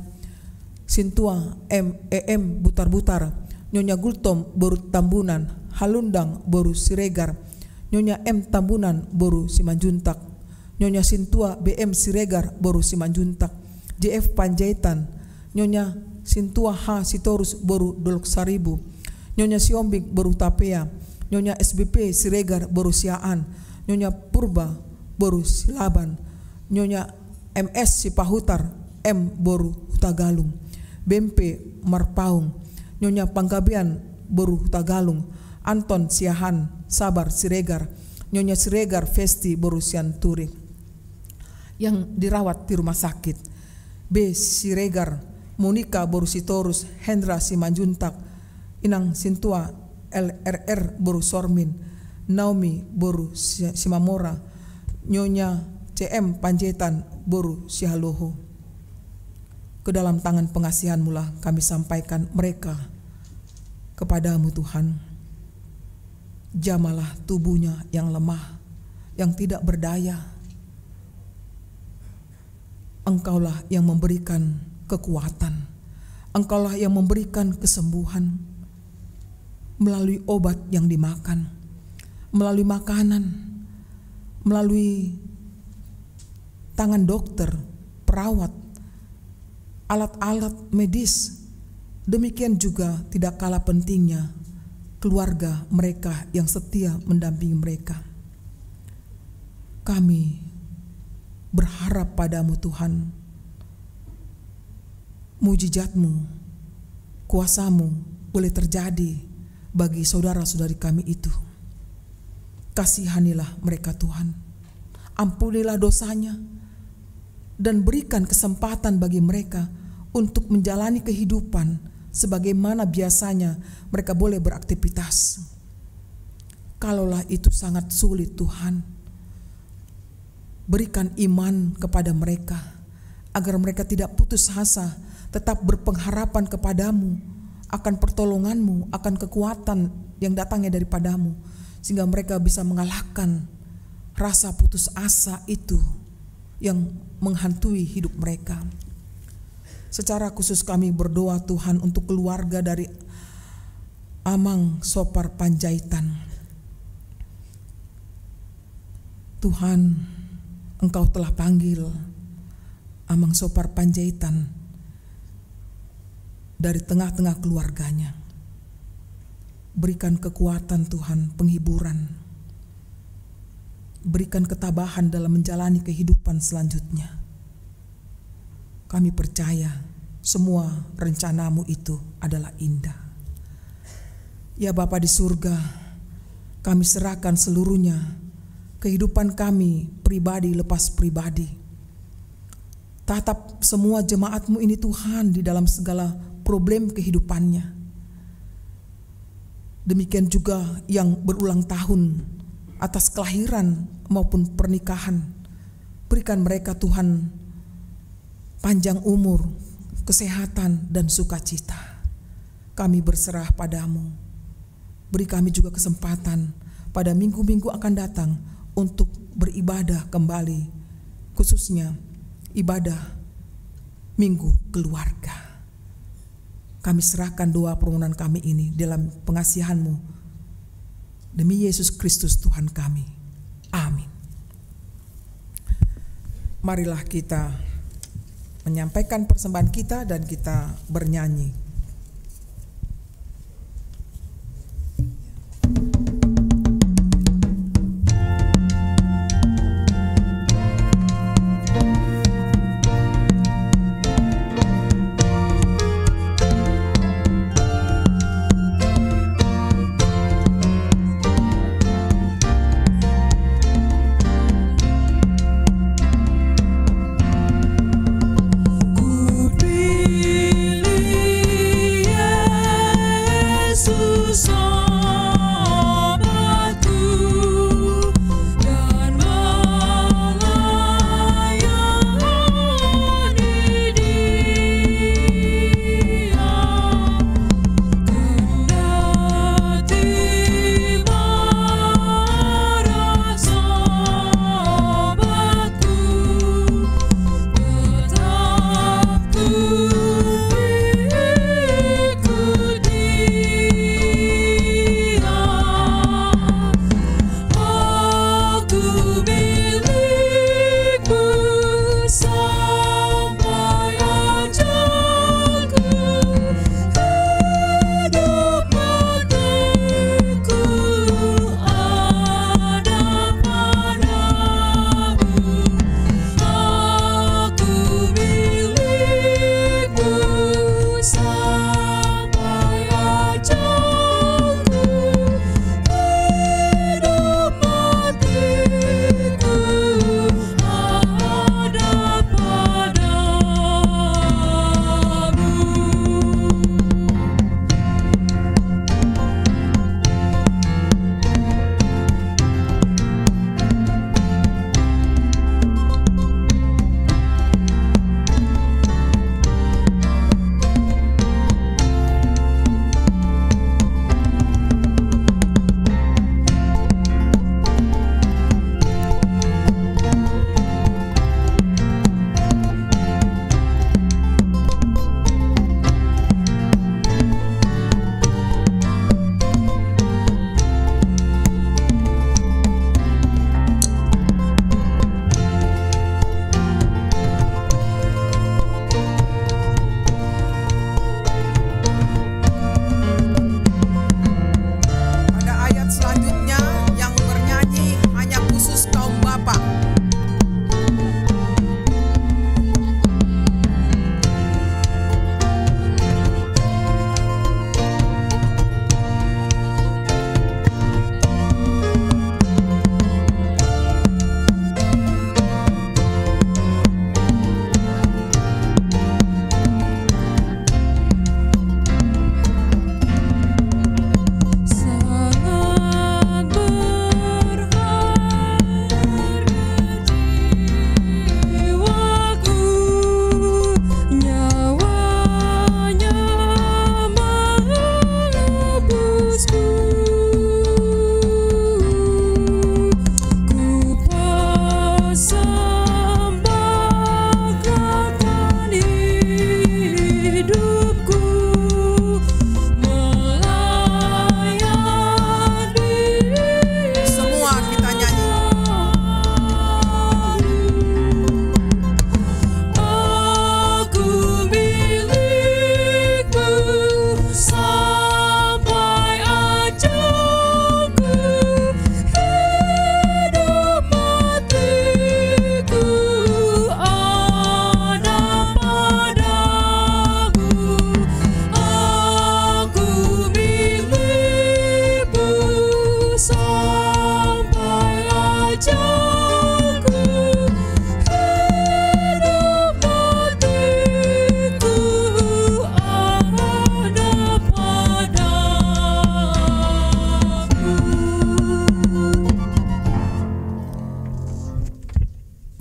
Sintua M.E.M. Butar-Butar, Nyonya Gultom Boru Tambunan, Halundang Boru Siregar, Nyonya M. Tambunan Boru Simanjuntak, Nyonya Sintua B.M. Siregar Boru Simanjuntak, JF Panjaitan, Nyonya Sintua H. Sitorus Boru Dolok Saribu, Nyonya Siombing Boru Tapea, Nyonya SBP Siregar Boru Siaan, Nyonya Purba Boru Silaban, Nyonya MS Sipahutar M. Boru Hutagalung, BMP Marpaung, Nyonya Panggabean Boru Hutagalung, Anton Siahan Sabar Siregar, Nyonya Siregar Festi Boru Sianturi yang dirawat di rumah sakit, B. Siregar Monika Boru Sitorus, Hendra Simanjuntak, Inang Sintua LRR Boru Sormin, Naomi Boru Simamora, Nyonya CM Panjaitan Boru Sihaloho. Ke dalam tangan pengasihan-Mu lah kami sampaikan mereka kepadamu Tuhan. Jamalah tubuhnya yang lemah, yang tidak berdaya. Engkaulah yang memberikan kekuatan. Engkaulah yang memberikan kesembuhan melalui obat yang dimakan, melalui makanan, melalui tangan dokter, perawat, alat-alat medis. Demikian juga tidak kalah pentingnya keluarga mereka yang setia mendampingi mereka. Kami berharap padamu Tuhan, mujizat-Mu, kuasa-Mu boleh terjadi bagi saudara-saudari kami itu. Kasihanilah mereka Tuhan, ampunilah dosanya, dan berikan kesempatan bagi mereka untuk menjalani kehidupan sebagaimana biasanya mereka boleh beraktivitas. Kalaulah itu sangat sulit Tuhan, berikan iman kepada mereka agar mereka tidak putus asa, tetap berpengharapan kepadamu, akan pertolongan-Mu, akan kekuatan yang datangnya daripadamu, sehingga mereka bisa mengalahkan rasa putus asa itu yang menghantui hidup mereka. Secara khusus kami berdoa Tuhan untuk keluarga dari Amang Sopar Panjaitan. Tuhan, Engkau telah panggil Amang Sopar Panjaitan dari tengah-tengah keluarganya. Berikan kekuatan Tuhan, penghiburan. Berikan ketabahan dalam menjalani kehidupan selanjutnya. Kami percaya semua rencana-Mu itu adalah indah. Ya Bapa di surga, kami serahkan seluruhnya, kehidupan kami pribadi lepas pribadi. Tatap semua jemaat-Mu ini Tuhan di dalam segala problem kehidupannya. Demikian juga yang berulang tahun atas kelahiran maupun pernikahan. Berikan mereka Tuhan panjang umur, kesehatan dan sukacita. Kami berserah padamu. Beri kami juga kesempatan pada minggu-minggu akan datang untuk beribadah kembali, khususnya ibadah minggu keluarga. Kami serahkan doa permohonan kami ini dalam pengasihan-Mu. Demi Yesus Kristus Tuhan kami. Amin. Marilah kita menyampaikan persembahan kita dan kita bernyanyi. Ku pilih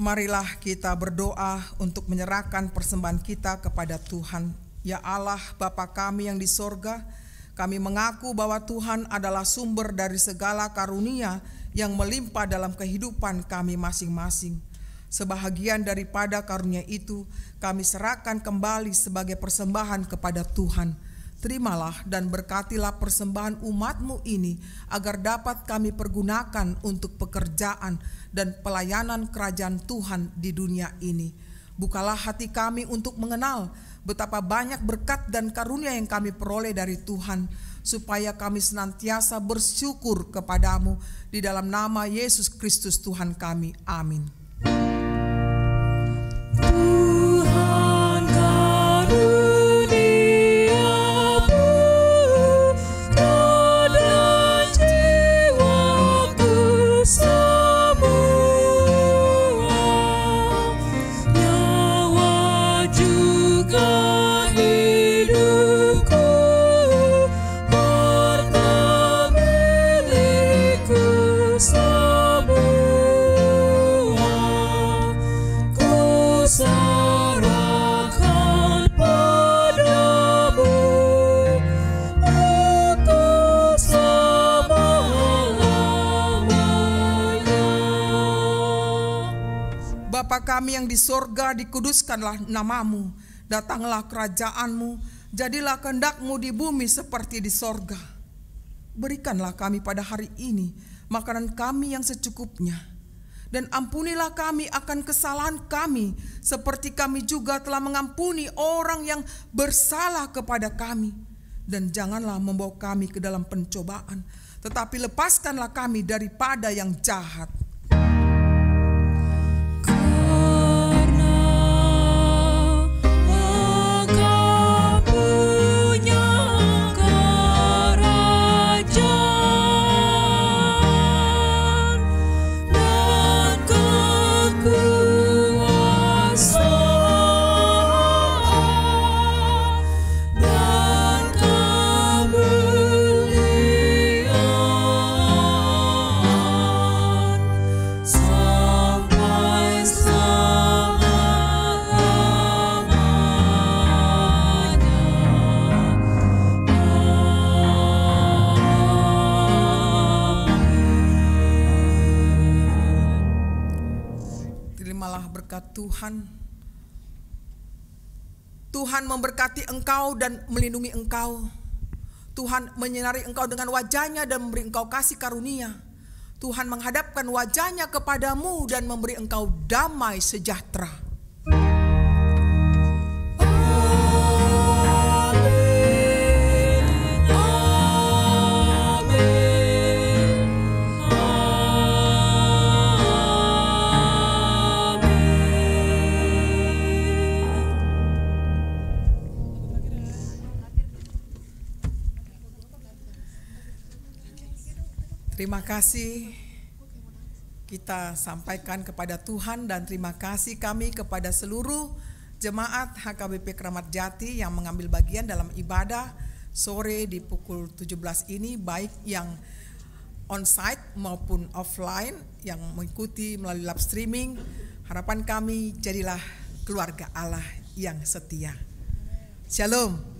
Marilah kita berdoa untuk menyerahkan persembahan kita kepada Tuhan. Ya Allah, Bapa kami yang di sorga, kami mengaku bahwa Tuhan adalah sumber dari segala karunia yang melimpah dalam kehidupan kami masing-masing. Sebahagian daripada karunia itu kami serahkan kembali sebagai persembahan kepada Tuhan. Terimalah dan berkatilah persembahan umat-Mu ini agar dapat kami pergunakan untuk pekerjaan dan pelayanan kerajaan Tuhan di dunia ini. Bukalah hati kami untuk mengenal betapa banyak berkat dan karunia yang kami peroleh dari Tuhan, supaya kami senantiasa bersyukur kepadamu di dalam nama Yesus Kristus Tuhan kami. Amin. Bapa kami yang di sorga, dikuduskanlah namamu, datanglah kerajaanmu, jadilah kehendakmu di bumi seperti di sorga. Berikanlah kami pada hari ini makanan kami yang secukupnya, dan ampunilah kami akan kesalahan kami, seperti kami juga telah mengampuni orang yang bersalah kepada kami. Dan janganlah membawa kami ke dalam pencobaan, tetapi lepaskanlah kami daripada yang jahat. Tuhan memberkati engkau dan melindungi engkau. Tuhan menyinari engkau dengan wajahnya dan memberi engkau kasih karunia. Tuhan menghadapkan wajahnya kepadamu dan memberi engkau damai sejahtera. Terima kasih kita sampaikan kepada Tuhan, dan terima kasih kami kepada seluruh jemaat HKBP Kramat Jati yang mengambil bagian dalam ibadah sore di pukul 17 ini, baik yang on-site maupun offline yang mengikuti melalui live streaming. Harapan kami, jadilah keluarga Allah yang setia. Shalom.